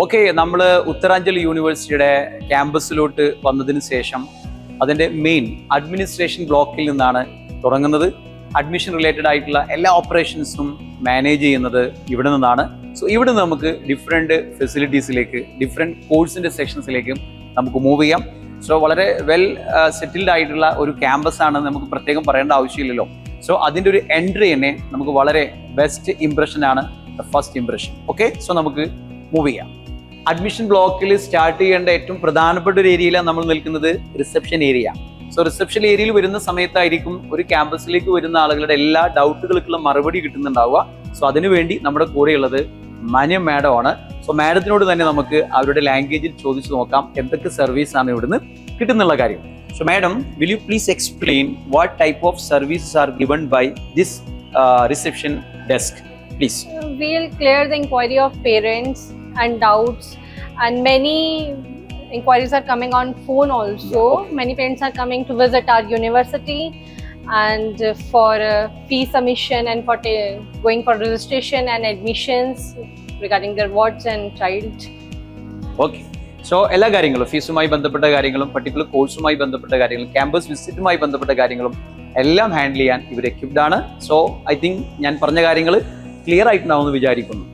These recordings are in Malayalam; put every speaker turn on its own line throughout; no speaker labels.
ഓക്കെ, നമ്മൾ ഉത്തരാഞ്ചൽ യൂണിവേഴ്സിറ്റിയുടെ ക്യാമ്പസിലോട്ട് വന്നതിന് ശേഷം അതിൻ്റെ മെയിൻ അഡ്മിനിസ്ട്രേഷൻ ബ്ലോക്കിൽ നിന്നാണ് തുടങ്ങുന്നത്. അഡ്മിഷൻ റിലേറ്റഡ് ആയിട്ടുള്ള എല്ലാ ഓപ്പറേഷൻസും മാനേജ് ചെയ്യുന്നത് ഇവിടെ നിന്നാണ്. സോ ഇവിടെ നമുക്ക് ഡിഫറെൻറ്റ് ഫെസിലിറ്റീസിലേക്ക്, ഡിഫറെൻറ്റ് കോഴ്സിൻ്റെ സെക്ഷൻസിലേക്കും നമുക്ക് മൂവ് ചെയ്യാം. സോ വളരെ വെൽ സെറ്റിൽഡ് ആയിട്ടുള്ള ഒരു ക്യാമ്പസ് ആണ്, നമുക്ക് പ്രത്യേകം പറയേണ്ട ആവശ്യമില്ലല്ലോ. സോ അതിൻ്റെ ഒരു എൻട്രി തന്നെ നമുക്ക് വളരെ ബെസ്റ്റ് ഇംപ്രഷനാണ്, ഫസ്റ്റ് ഇംപ്രഷൻ. ഓക്കെ, സോ നമുക്ക് മൂവ് ചെയ്യാം. അഡ്മിഷൻ ബ്ലോക്കിൽ സ്റ്റാർട്ട് ചെയ്യേണ്ട ഏറ്റവും പ്രധാനപ്പെട്ട ഒരു ഏരിയയിലാണ് നമ്മൾ നിൽക്കുന്നത്, റിസപ്ഷൻ ഏരിയ. സോ റിസപ്ഷൻ ഏരിയയിൽ വരുന്ന സമയത്തായിരിക്കും ഒരു ക്യാമ്പസിലേക്ക് വരുന്ന ആളുകളുടെ എല്ലാ ഡൗട്ടുകൾക്കുള്ള മറുപടി കിട്ടുന്നുണ്ടാവുക. സോ അതിനുവേണ്ടി നമ്മുടെ കൂടെയുള്ളത് മാന്യം മാഡം ആണ്. സോ മാഡത്തിനോട് തന്നെ നമുക്ക് അവരുടെ ലാംഗ്വേജിൽ ചോദിച്ചു നോക്കാം എന്തൊക്കെ സർവീസ് ആണ് ഇവിടുന്ന് കിട്ടുന്നുള്ള കാര്യം. So madam, will you please explain what type of services are given by this reception desk, please?
We'll clear the inquiry of parents and doubts, and many inquiries are coming on phone also. Many parents are coming to visit our university and for fee submission and for going for registration and admissions regarding their wards and child.
Okay. So എല്ലാ കാര്യങ്ങളും, ഫീസുമായി ബന്ധപ്പെട്ട കാര്യങ്ങളും പർട്ടിക്കുലർ കോഴ്സുമായി ബന്ധപ്പെട്ട കാര്യങ്ങളും ക്യാമ്പസ് വിസിറ്റുമായി ബന്ധപ്പെട്ട കാര്യങ്ങളും എല്ലാം ഹാൻഡിൽ ചെയ്യാൻ ഇവർ എക്യുപ്ഡ് ആണ്. സോ ഐ തിങ്ക് ഞാൻ പറഞ്ഞ കാര്യങ്ങൾ ക്ലിയർ ആയിട്ടുണ്ടാവുമെന്ന് വിചാരിക്കുന്നു.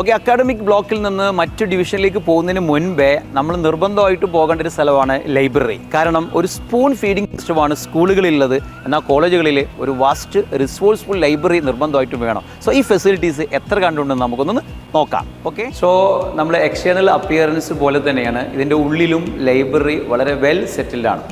ഓക്കെ, അക്കാഡമിക് ബ്ലോക്കിൽ നിന്ന് മറ്റു ഡിവിഷനിലേക്ക് പോകുന്നതിന് മുൻപേ നമ്മൾ നിർബന്ധമായിട്ട് പോകേണ്ട ഒരു സ്ഥലമാണ് ലൈബ്രറി. കാരണം ഒരു സ്പൂൺ ഫീഡിംഗ് സിസ്റ്റമാണ് സ്കൂളുകളിലുള്ളത്, എന്നാൽ കോളേജുകളിൽ ഒരു വാസ്റ്റ് റിസോഴ്സ്ഫുൾ ലൈബ്രറി നിർബന്ധമായിട്ടും വേണം. സോ ഈ ഫെസിലിറ്റീസ് എത്ര കണ്ടുണ്ടെന്ന് നമുക്കൊന്ന് നോക്കാം. ഓക്കെ, സോ നമ്മുടെ എക്സ്റ്റേണൽ അപ്പിയറൻസ് പോലെ തന്നെയാണ് ഇതിൻ്റെ ഉള്ളിലും ലൈബ്രറി വളരെ വെൽ സെറ്റിൽഡ് ആണ്.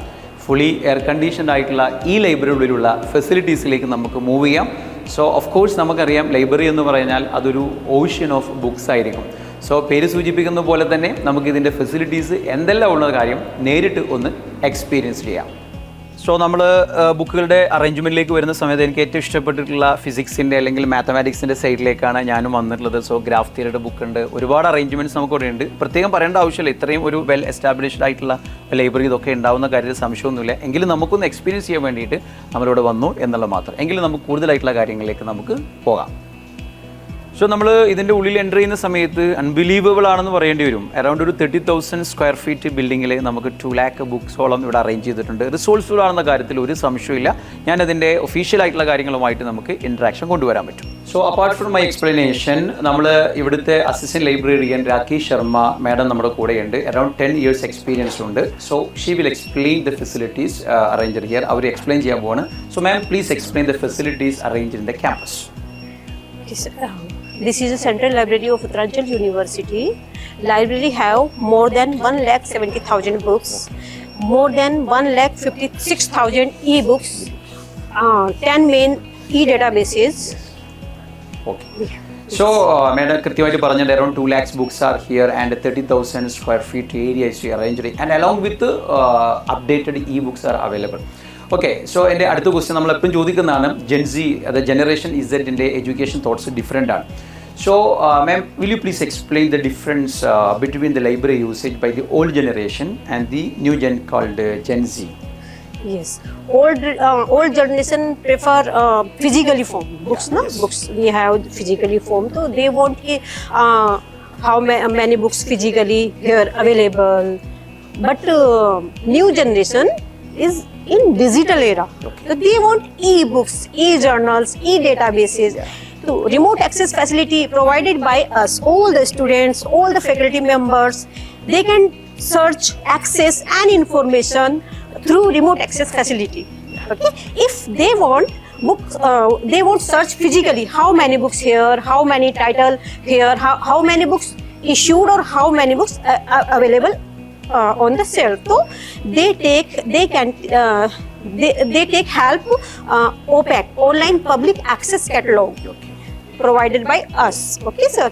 ഫുള്ളി എയർ കണ്ടീഷൻഡ് ആയിട്ടുള്ള ഈ ലൈബ്രറിയിലുള്ള ഫെസിലിറ്റീസിലേക്ക് നമുക്ക് മൂവ് ചെയ്യാം. സോ ഓഫ് കോഴ്സ് നമുക്കറിയാം ലൈബ്രറി എന്ന് പറഞ്ഞാൽ അതൊരു ഓഷ്യൻ ഓഫ് ബുക്സ് ആയിരിക്കും. സോ പേര് സൂചിപ്പിക്കുന്ന പോലെ തന്നെ നമുക്കിതിൻ്റെ ഫെസിലിറ്റീസ് എന്തെല്ലാം ഉള്ള കാര്യം നേരിട്ട് ഒന്ന് എക്സ്പീരിയൻസ് ചെയ്യാം. സോ നമ്മൾ ബുക്കുകളുടെ അറേഞ്ച്മെൻറ്റിലേക്ക് വരുന്ന സമയത്ത് എനിക്ക് ഏറ്റവും ഇഷ്ടപ്പെട്ടിട്ടുള്ള ഫിസിക്സിൻ്റെ അല്ലെങ്കിൽ മാത്തമാറ്റിക്സിൻ്റെ സൈഡിലേക്കാണ് ഞാനും വന്നിട്ടുള്ളത്. സോ ഗ്രാഫ് തിയറിയുടെ ബുക്ക് ഉണ്ട്, ഒരുപാട് അറേഞ്ച്മെൻറ്റ്സ് നമുക്ക് ഇവിടെ ഉണ്ട്. പ്രത്യേകം പറയേണ്ട ആവശ്യമില്ല, ഇത്രയും ഒരു വെൽ എസ്റ്റാബ്ലിഷ്ഡ് ആയിട്ടുള്ള ലൈബ്രറി ഇതൊക്കെ ഉണ്ടാവുന്ന കാര്യത്തിൽ സംശയമൊന്നുമില്ല. എങ്കിലും നമുക്കൊന്ന് എക്സ്പീരിയൻസ് ചെയ്യാൻ വേണ്ടിയിട്ട് നമ്മളിവിടെ വന്നു എന്നുള്ള മാത്രം. എങ്കിലും നമുക്ക് കൂടുതലായിട്ടുള്ള കാര്യങ്ങളിലേക്ക് നമുക്ക് പോകാം. സോ നമ്മൾ ഇതിൻ്റെ ഉള്ളിൽ എൻ്റർ ചെയ്യുന്ന സമയത്ത് അൺബിലീവബിൾ ആണെന്ന് പറയേണ്ടി വരും. അറൗണ്ട് ഒരു 30,000 സ്ക്വയർ ഫീറ്റ് ബിൽഡിങ്ങിൽ നമുക്ക് 2 lakh ബുക്സോളം ഇവിടെ അറേഞ്ച് ചെയ്തിട്ടുണ്ട്. റിസോഴ്സ്ഫുൾ ആണെന്ന കാര്യത്തിൽ ഒരു സംശയമില്ല. ഞാനതിൻ്റെ ഒഫീഷ്യലായിട്ടുള്ള കാര്യങ്ങളുമായിട്ട് നമുക്ക് ഇൻട്രാക്ഷൻ കൊണ്ടുവരാൻ പറ്റും. So apart from my explanation, നമ്മൾ ഇവിടുത്തെ assistant librarian Rakesh Sharma madam നമ്മുടെ കൂടെയുണ്ട്. അറൗണ്ട് 10 years എക്സ്പീരിയൻസ് ഉണ്ട്. So she will explain the facilities arranged here. അവർ എക്സ്പ്ലെയിൻ ചെയ്യാൻ പോവാണ്. So ma'am, please explain the facilities arranged in the campus.
This is a central library of Uttaranchal University. Library have more than 1,70,000 books, more than 1,56,000 e-books, 10 main e-databases.
Okay. So, madam, കൃത്യമായിട്ട് പറഞ്ഞത് around 2 lakhs books are here and 30,000 square feet area is arranged, and along with updated e-books are available. Okay, so എൻ്റെ അടുത്ത ക്വസ്റ്റ്യൻ നമ്മളെപ്പോഴും ചോദിക്കുന്നതാണ്, ജെൻസി അത് ജനറേഷൻ ഇസഡിൻ്റെ എഡ്യൂക്കേഷൻ തോട്ട്സ് ഡിഫറെൻ്റ് ആണ്. So ma'am, will you please explain the difference between the library usage by the old generation and the new gen called Gen Z?
Yes, old generation prefer physically form books.
Yeah,
No
yes.
books we have physically form, so they want how many books physically here available. But new generation is in digital era.
Okay.
So they want e-books, e-journals, e-databases.
Yeah.
So remote access facility provided by us, all the students, all the faculty members, they can search, access and information through remote access facility. Okay, if they want books, they won't search physically how many books here, how many title here, how many books issued or how many books available on the shelf. So they take help OPAC, online public access catalog, provided by us. Okay sir.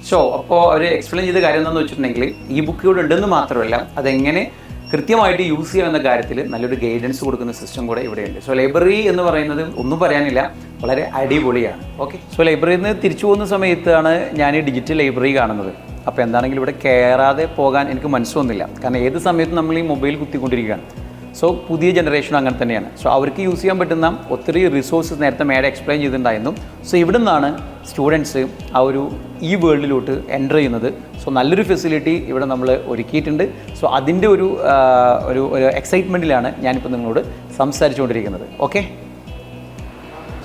So അപ്പോൾ അവർ എക്സ്പ്ലെയിൻ ചെയ്ത കാര്യം എന്താണെന്ന് വെച്ചിട്ടുണ്ടെങ്കിൽ ഈ ബുക്ക് ഇവിടെ ഉണ്ടെന്ന് മാത്രമല്ല, അതെങ്ങനെ കൃത്യമായിട്ട് യൂസ് ചെയ്യാമെന്ന കാര്യത്തിൽ നല്ലൊരു ഗൈഡൻസ് കൊടുക്കുന്ന സിസ്റ്റം കൂടെ ഇവിടെയുണ്ട്. സോ ലൈബ്രറി എന്ന് പറയുന്നത് ഒന്നും പറയാനില്ല, വളരെ അടിപൊളിയാണ്. ഓക്കെ, സോ ലൈബ്രറിയിൽ നിന്ന് തിരിച്ചു പോകുന്ന സമയത്താണ് ഞാൻ ഈ ഡിജിറ്റൽ ലൈബ്രറി കാണുന്നത്. അപ്പോൾ എന്താണെങ്കിലും ഇവിടെ കയറാതെ പോകാൻ എനിക്ക് മനസ്സ് വന്നില്ല. കാരണം ഏത് സമയത്തും നമ്മൾ ഈ മൊബൈൽ കുത്തിക്കൊണ്ടിരിക്കുകയാണ്. സോ പുതിയ ജനറേഷൻ അങ്ങനെ തന്നെയാണ്. സോ അവർക്ക് യൂസ് ചെയ്യാൻ പറ്റുന്ന ഒത്തിരി റിസോഴ്സസ് നേരത്തെ മേഡം എക്സ്പ്ലെയിൻ ചെയ്തിട്ടുണ്ടായിരുന്നു. സോ ഇവിടെ നിന്നാണ് സ്റ്റുഡൻസ് ആ ഒരു ഈ വേൾഡിലോട്ട് എൻ്റർ ചെയ്യുന്നത്. സോ നല്ലൊരു ഫെസിലിറ്റി ഇവിടെ നമ്മൾ ഒരുക്കിയിട്ടുണ്ട്. സോ അതിൻ്റെ ഒരു എക്സൈറ്റ്മെൻറ്റിലാണ് ഞാനിപ്പോൾ നിങ്ങളോട് സംസാരിച്ചുകൊണ്ടിരിക്കുന്നത്. ഓക്കെ,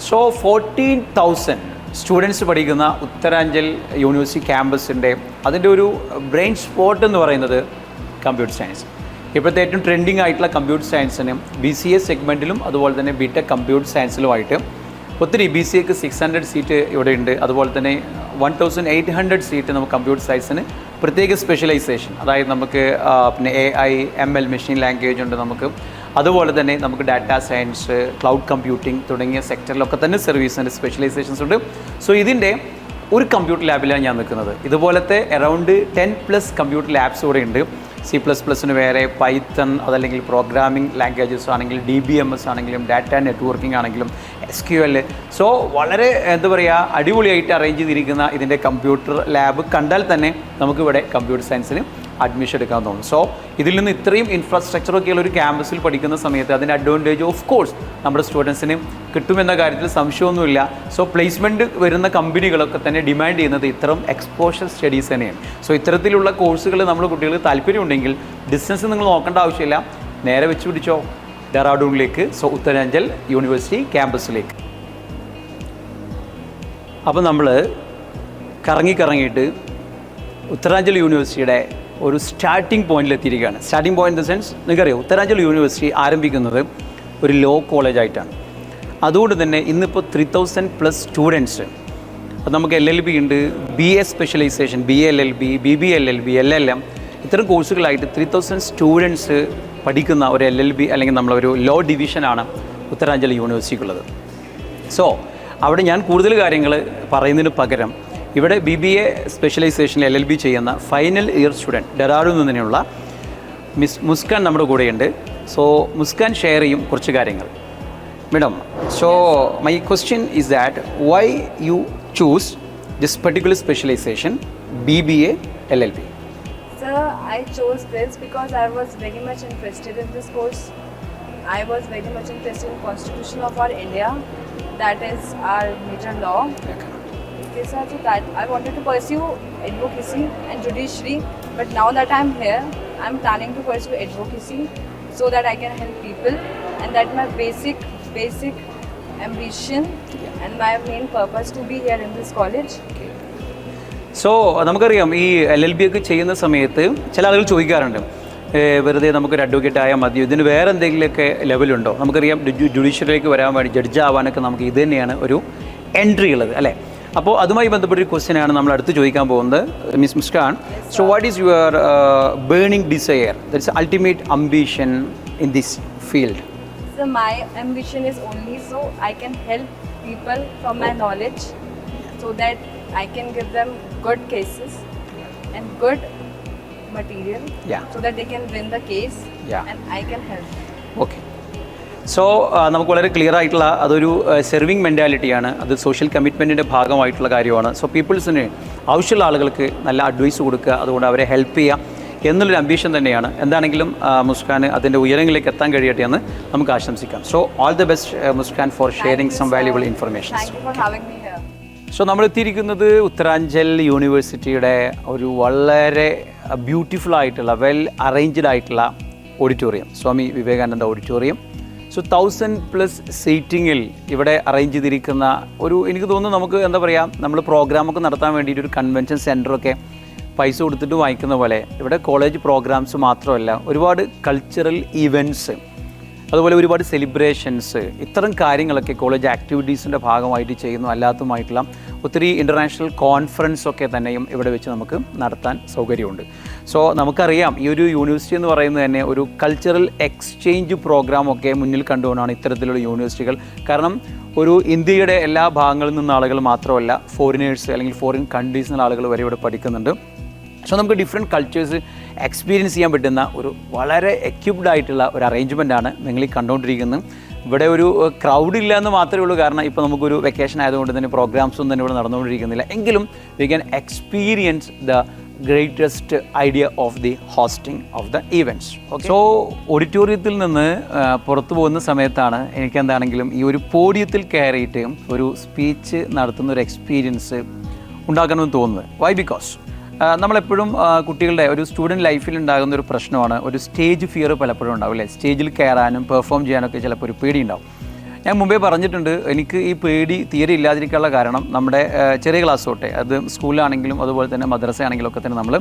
സോ 14,000 സ്റ്റുഡൻസ് പഠിക്കുന്ന ഉത്തരാഞ്ചൽ യൂണിവേഴ്സിറ്റി ക്യാമ്പസിൻ്റെ അതിൻ്റെ ഒരു ബ്രെയിൻ സ്പോട്ട് എന്ന് പറയുന്നത് കമ്പ്യൂട്ടർ സയൻസ്. ഇപ്പോഴത്തെ ഏറ്റവും ട്രെൻഡിങ് ആയിട്ടുള്ള കമ്പ്യൂട്ടർ സയൻസിന് BCA സെഗ്മെൻറ്റിലും അതുപോലെ തന്നെ BTech കമ്പ്യൂട്ടർ സയൻസിലുമായിട്ട് ഒത്തിരി BCAക്ക് 600 സീറ്റ് ഇവിടെ ഉണ്ട്. അതുപോലെ തന്നെ 1,800 സീറ്റ് നമുക്ക് കമ്പ്യൂട്ടർ സയൻസിന് പ്രത്യേക സ്പെഷ്യലൈസേഷൻ, അതായത് നമുക്ക് പിന്നെ AI, ML മെഷീൻ ലാംഗ്വേജ് ഉണ്ട് നമുക്ക്. അതുപോലെ തന്നെ നമുക്ക് ഡാറ്റ സയൻസ്, ക്ലൗഡ് കമ്പ്യൂട്ടിംഗ് തുടങ്ങിയ സെക്ടറിലൊക്കെ തന്നെ സർവീസിൻ്റെ സ്പെഷ്യലൈസേഷൻസ് ഉണ്ട്. സോ ഇതിൻ്റെ ഒരു കമ്പ്യൂട്ടർ ലാബിലാണ് ഞാൻ നിൽക്കുന്നത്. ഇതുപോലത്തെ അറൗണ്ട് 10+ കമ്പ്യൂട്ടർ ലാബ്സ് ഇവിടെ ഉണ്ട്. C++ന് വേറെ, പൈത്തൺ അതല്ലെങ്കിൽ പ്രോഗ്രാമിംഗ് ലാംഗ്വേജസ് ആണെങ്കിലും DBMS ആണെങ്കിലും ഡാറ്റ നെറ്റ്വർക്കിംഗ് ആണെങ്കിലും SQL. സോ വളരെ എന്താ പറയുക അടിപൊളിയായിട്ട് അറേഞ്ച് ചെയ്തിരിക്കുന്ന ഇതിൻ്റെ കമ്പ്യൂട്ടർ ലാബ് കണ്ടാൽ തന്നെ നമുക്കിവിടെ കമ്പ്യൂട്ടർ സയൻസിന് അഡ്മിഷൻ എടുക്കാൻ തോന്നും. സോ ഇതിൽ നിന്ന് ഇത്രയും ഇൻഫ്രാസ്ട്രക്ചറൊക്കെയുള്ള ഒരു ക്യാമ്പസിൽ പഠിക്കുന്ന സമയത്ത് അതിൻ്റെ അഡ്വാൻറ്റേജ് ഓഫ് കോഴ്സ് നമ്മുടെ സ്റ്റുഡൻസിന് കിട്ടുമെന്ന കാര്യത്തിൽ സംശയമൊന്നുമില്ല. സോ പ്ലേസ്മെൻറ്റ് വരുന്ന കമ്പനികളൊക്കെ തന്നെ ഡിമാൻഡ് ചെയ്യുന്നത് ഇത്തരം എക്സ്പോഷർ സ്റ്റഡീസ് തന്നെയാണ്. സോ ഇത്തരത്തിലുള്ള കോഴ്സുകൾ നമ്മുടെ കുട്ടികൾക്ക് താല്പര്യമുണ്ടെങ്കിൽ ഡിസ്റ്റൻസ് നിങ്ങൾ നോക്കേണ്ട ആവശ്യമില്ല, നേരെ വെച്ച് പിടിച്ചോ ഡെറാഡൂണിലേക്ക്. സോ ഉത്തരാഞ്ചൽ യൂണിവേഴ്സിറ്റി ക്യാമ്പസിലേക്ക്. അപ്പോൾ നമ്മൾ കറങ്ങിയിട്ട് ഉത്തരാഞ്ചൽ യൂണിവേഴ്സിറ്റിയുടെ ഒരു സ്റ്റാർട്ടിംഗ് പോയിന്റിലെത്തിയിരിക്കുകയാണ്. Starting point in the sense നിങ്ങൾക്കറിയാം ഉത്തരാഞ്ചൽ യൂണിവേഴ്സിറ്റി ആരംഭിക്കുന്നത് ഒരു ലോ കോളേജായിട്ടാണ്. അതുകൊണ്ട് തന്നെ ഇന്നിപ്പോൾ 3,000+ സ്റ്റുഡൻസ്, അത് നമുക്ക് LLB ഉണ്ട്, BA specialisation, BA LLB, BB LLB, LLM ഇത്തരം കോഴ്സുകളായിട്ട് 3,000 സ്റ്റുഡൻസ് പഠിക്കുന്ന ഒരു LLB അല്ലെങ്കിൽ നമ്മളൊരു ലോ ഡിവിഷനാണ് ഉത്തരാഞ്ചൽ യൂണിവേഴ്സിറ്റിക്കുള്ളത്. സോ അവിടെ ഞാൻ കൂടുതൽ കാര്യങ്ങൾ പറയുന്നതിന് പകരം ഇവിടെ BBA സ്പെഷ്യലൈസേഷൻ LLB ചെയ്യുന്ന ഫൈനൽ ഇയർ സ്റ്റുഡൻറ്റ് ഡെറാഡൂണിൽ നിന്നുള്ള മിസ് മുസ്കാൻ നമ്മുടെ കൂടെയുണ്ട്. സോ മുസ്കാൻ ഷെയർ ചെയ്യും കുറച്ച് കാര്യങ്ങൾ. Madam, so my question is that why you choose this particular specialization, BBA LLB?
Sir, I chose this because I was very much interested in this course. I was very much interested in Constitution of our India, that is our major law. Okay, sir, so that I wanted to pursue advocacy and judiciary, but now that I'm here, I'm planning to pursue advocacy so that I can help people, and that's my basic ambition and my main purpose to be here in this college.
So നമുക്കറിയാം ഈ LLB ഒക്കെ ചെയ്യുന്ന സമയത്ത് ചില ആളുകൾ ചോദിക്കാറുണ്ട്, വെറുതെ നമുക്കൊരു അഡ്വക്കേറ്റ് ആയാൽ മതിയോ, ഇതിന് വേറെ എന്തെങ്കിലുമൊക്കെ ലെവലുണ്ടോ? നമുക്കറിയാം ജുഡീഷ്യറിയിലേക്ക് വരാൻ വേണ്ടി ജഡ്ജ് ആവാനൊക്കെ നമുക്ക് ഇത് തന്നെയാണ് ഒരു എൻട്രി ഉള്ളത് അല്ലേ? അപ്പോൾ അതുമായി ബന്ധപ്പെട്ടൊരു ക്വസ്റ്റ്യനാണ് നമ്മൾ അടുത്ത് ചോദിക്കാൻ പോകുന്നത്. Miss Muskan, so what is your burning desire, that's ultimate ambition in this field?
So my ambition is only so I can help people from my knowledge, so that I can give them good cases and good material, so that they can win the case, and I can help.
Okay. So നമുക്ക് വളരെ ക്ലിയർ ആയിട്ടുള്ള അതൊരു സെർവിങ് മെൻറ്റാലിറ്റിയാണ്, അത് സോഷ്യൽ കമ്മിറ്റ്മെൻറ്റിൻ്റെ ഭാഗമായിട്ടുള്ള കാര്യമാണ്. സോ പീപ്പിൾസിന് ആവശ്യമുള്ള ആളുകൾക്ക് നല്ല അഡ്വൈസ് കൊടുക്കുക, അതുകൊണ്ട് അവരെ ഹെൽപ്പ് ചെയ്യുക എന്നുള്ളൊരു അംബിഷൻ തന്നെയാണ്. എന്താണെങ്കിലും മുസ്കാന് അതിൻ്റെ ഉയരങ്ങളിലേക്ക് എത്താൻ കഴിയട്ടെ എന്ന് നമുക്ക് ആശംസിക്കാം. So all the best Muskan for sharing some valuable information.
Thank you for having me here.
So നമ്മളെത്തിയിരിക്കുന്നത് ഉത്തരാഞ്ചൽ യൂണിവേഴ്സിറ്റിയുടെ ഒരു വളരെ ബ്യൂട്ടിഫുൾ ആയിട്ടുള്ള വെൽ അറേഞ്ച്ഡ് ആയിട്ടുള്ള auditorium, Swami Vivekananda auditorium. So 1,000+ സീറ്റിങ്ങിൽ ഇവിടെ അറേഞ്ച് ചെയ്തിരിക്കുന്ന ഒരു, എനിക്ക് തോന്നുന്നു നമുക്ക് എന്താ പറയുക, നമ്മൾ പ്രോഗ്രാമൊക്കെ നടത്താൻ വേണ്ടിയിട്ട് ഒരു കൺവെൻഷൻ സെൻറ്ററൊക്കെ പൈസ കൊടുത്തിട്ട് വാങ്ങിക്കുന്ന പോലെ ഇവിടെ കോളേജ് പ്രോഗ്രാംസ് മാത്രമല്ല, ഒരുപാട് കൾച്ചറൽ ഈവൻറ്റ്സ്, അതുപോലെ ഒരുപാട് സെലിബ്രേഷൻസ്, ഇത്തരം കാര്യങ്ങളൊക്കെ കോളേജ് ആക്ടിവിറ്റീസിൻ്റെ ഭാഗമായിട്ട് ചെയ്യുന്നു. അല്ലാത്തതുമായിട്ടുള്ള ഒത്തിരി ഇൻ്റർനാഷണൽ കോൺഫറൻസ് ഒക്കെ തന്നെയും ഇവിടെ വെച്ച് നമുക്ക് നടത്താൻ സൗകര്യമുണ്ട്. സോ നമുക്കറിയാം ഈ ഒരു യൂണിവേഴ്സിറ്റി എന്ന് പറയുന്നത് തന്നെ ഒരു കൾച്ചറൽ എക്സ്ചേഞ്ച് പ്രോഗ്രാമൊക്കെ മുന്നിൽ കണ്ടുകൊണ്ടാണ് ഇത്തരത്തിലുള്ള യൂണിവേഴ്സിറ്റികൾ. കാരണം ഒരു ഇന്ത്യയുടെ എല്ലാ ഭാഗങ്ങളിൽ നിന്ന ആളുകൾ മാത്രമല്ല, ഫോറിനേഴ്സ് അല്ലെങ്കിൽ ഫോറിൻ കൺട്രീസിൽ നിന്നുള്ള ആളുകൾ വരെ ഇവിടെ പഠിക്കുന്നുണ്ട്. സോ നമുക്ക് ഡിഫറെൻറ്റ് കൾച്ചേഴ്സ് എക്സ്പീരിയൻസ് ചെയ്യാൻ പറ്റുന്ന ഒരു വളരെ എക്യുപ്ഡ് ആയിട്ടുള്ള ഒരു അറേഞ്ച്മെൻറ്റാണ് നിങ്ങൾ ഈ കണ്ടുകൊണ്ടിരിക്കുന്നത്. ഇവിടെ ഒരു ക്രൗഡ് ഇല്ല എന്ന് മാത്രമേ ഉള്ളൂ, കാരണം ഇപ്പോൾ നമുക്കൊരു വെക്കേഷൻ ആയതുകൊണ്ട് തന്നെ പ്രോഗ്രാംസൊന്നും തന്നെ ഇവിടെ നടന്നുകൊണ്ടിരിക്കുന്നില്ല. എങ്കിലും we can experience the greatest idea of the hosting of the events. So ഓഡിറ്റോറിയത്തിൽ നിന്ന് പുറത്തു പോകുന്ന സമയത്താണ് എനിക്ക് എന്താണെങ്കിലും ഈ ഒരു പോഡിയത്തിൽ കയറിയിട്ട് ഒരു സ്പീച്ച് നടത്തുന്ന ഒരു എക്സ്പീരിയൻസ് ഉണ്ടാക്കണമെന്ന് തോന്നുന്നത്. വൈ? ബിക്കോസ് നമ്മളെപ്പോഴും കുട്ടികളുടെ ഒരു സ്റ്റുഡൻറ്റ് ലൈഫിൽ ഉണ്ടാകുന്ന ഒരു പ്രശ്നമാണ് ഒരു സ്റ്റേജ് ഫിയർ പലപ്പോഴും ഉണ്ടാവും അല്ലേ. സ്റ്റേജിൽ കയറാനും പെർഫോം ചെയ്യാനൊക്കെ ചിലപ്പോൾ ഒരു പേടി ഉണ്ടാവും. ഞാൻ മുമ്പേ പറഞ്ഞിട്ടുണ്ട്, എനിക്ക് ഈ പേടി തീരെ ഇല്ലാതിരിക്കാനുള്ള കാരണം നമ്മുടെ ചെറിയ ക്ലാസ് തൊട്ടേ, അത് സ്കൂളിലാണെങ്കിലും അതുപോലെ തന്നെ മദ്രസ ആണെങ്കിലും ഒക്കെ തന്നെ നമ്മൾ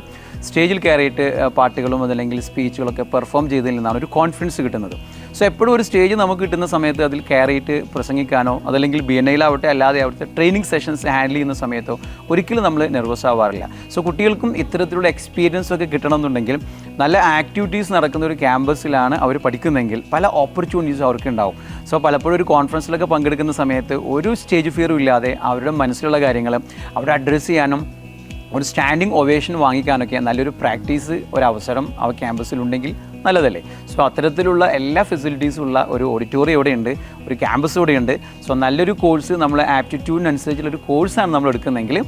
സ്റ്റേജിൽ കയറിയിട്ട് പാട്ടുകളും അതല്ലെങ്കിൽ സ്പീച്ചുകളൊക്കെ പെർഫോം ചെയ്തതിൽ നിന്നാണ് ഒരു കോൺഫിഡൻസ് കിട്ടുന്നത്. സോ എപ്പോഴും ഒരു സ്റ്റേജ് നമുക്ക് കിട്ടുന്ന സമയത്ത് അതിൽ കയറിയിട്ട് പ്രസംഗിക്കാനോ അതല്ലെങ്കിൽ BNIയിലാവട്ടെ അല്ലാതെ അവിടുത്തെ ട്രെയിനിങ് സെഷൻസ് ഹാൻഡിൽ ചെയ്യുന്ന സമയത്തോ ഒരിക്കലും നമ്മൾ നെർവസ് ആവാറില്ല. സോ കുട്ടികൾക്കും ഇത്തരത്തിലുള്ള എക്സ്പീരിയൻസ് ഒക്കെ കിട്ടണമെന്നുണ്ടെങ്കിൽ നല്ല ആക്ടിവിറ്റീസ് നടക്കുന്ന ഒരു ക്യാമ്പസിലാണ് അവർ പഠിക്കുന്നതെങ്കിൽ പല ഓപ്പർച്യൂണിറ്റീസ് അവർക്ക് ഉണ്ടാവും. സോ പലപ്പോഴും ഒരു കോൺഫറൻസിലൊക്കെ പങ്കെടുക്കുന്ന സമയത്ത് ഒരു സ്റ്റേജ് ഫിയറും ഇല്ലാതെ അവരുടെ മനസ്സിലുള്ള കാര്യങ്ങൾ അവിടെ അഡ്രസ്സ് ചെയ്യാനും ഒരു സ്റ്റാൻഡിങ് ഒവേഷൻ വാങ്ങിക്കാനൊക്കെ നല്ലൊരു പ്രാക്ടീസ് ഒരവസരം ആ ക്യാമ്പസിലുണ്ടെങ്കിൽ നല്ലതല്ലേ. സോ അത്തരത്തിലുള്ള എല്ലാ ഫെസിലിറ്റീസും ഉള്ള ഒരു ഓഡിറ്റോറിയം ഇവിടെയുണ്ട്, ഒരു ക്യാമ്പസ് ഇവിടെയുണ്ട്. സോ നല്ലൊരു കോഴ്സ് നമ്മൾ ആപ്റ്റിറ്റ്യൂഡിനനുസരിച്ചുള്ളൊരു കോഴ്സാണ് നമ്മൾ എടുക്കുന്നതെങ്കിൽ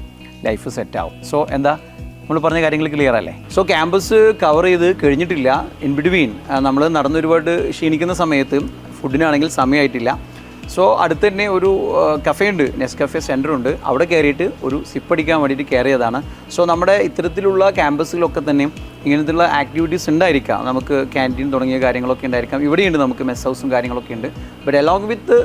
ലൈഫ് സെറ്റാവും. സോ എന്താ നമ്മൾ പറഞ്ഞ കാര്യങ്ങൾ ക്ലിയർ അല്ലേ? സോ ക്യാമ്പസ് കവർ ചെയ്ത് കഴിഞ്ഞിട്ടില്ല. ഇൻ ബിറ്റ്വീൻ നമ്മൾ നടന്നൊരുപാട് ക്ഷീണിക്കുന്ന സമയത്ത് ഫുഡിനാണെങ്കിൽ സമയമായിട്ടില്ല. സോ അടുത്ത് തന്നെ ഒരു കഫേ ഉണ്ട്, നെസ്കഫേ സെൻ്റർ ഉണ്ട്. അവിടെ കയറിയിട്ട് ഒരു സിപ്പ് അടിക്കാൻ വേണ്ടിയിട്ട് കയറിയതാണ്. സോ നമ്മുടെ ഇത്തരത്തിലുള്ള ക്യാമ്പസുകളൊക്കെ തന്നെ ഇങ്ങനത്തുള്ള ആക്ടിവിറ്റീസ് ഉണ്ടായിരിക്കാം. നമുക്ക് ക്യാൻറ്റീൻ തുടങ്ങിയ കാര്യങ്ങളൊക്കെ ഉണ്ടായിരിക്കാം. ഇവിടെയുണ്ട് നമുക്ക് മെസ് ഹൗസും കാര്യങ്ങളൊക്കെ ഉണ്ട്. ബട്ട് അലോങ് വിത്ത്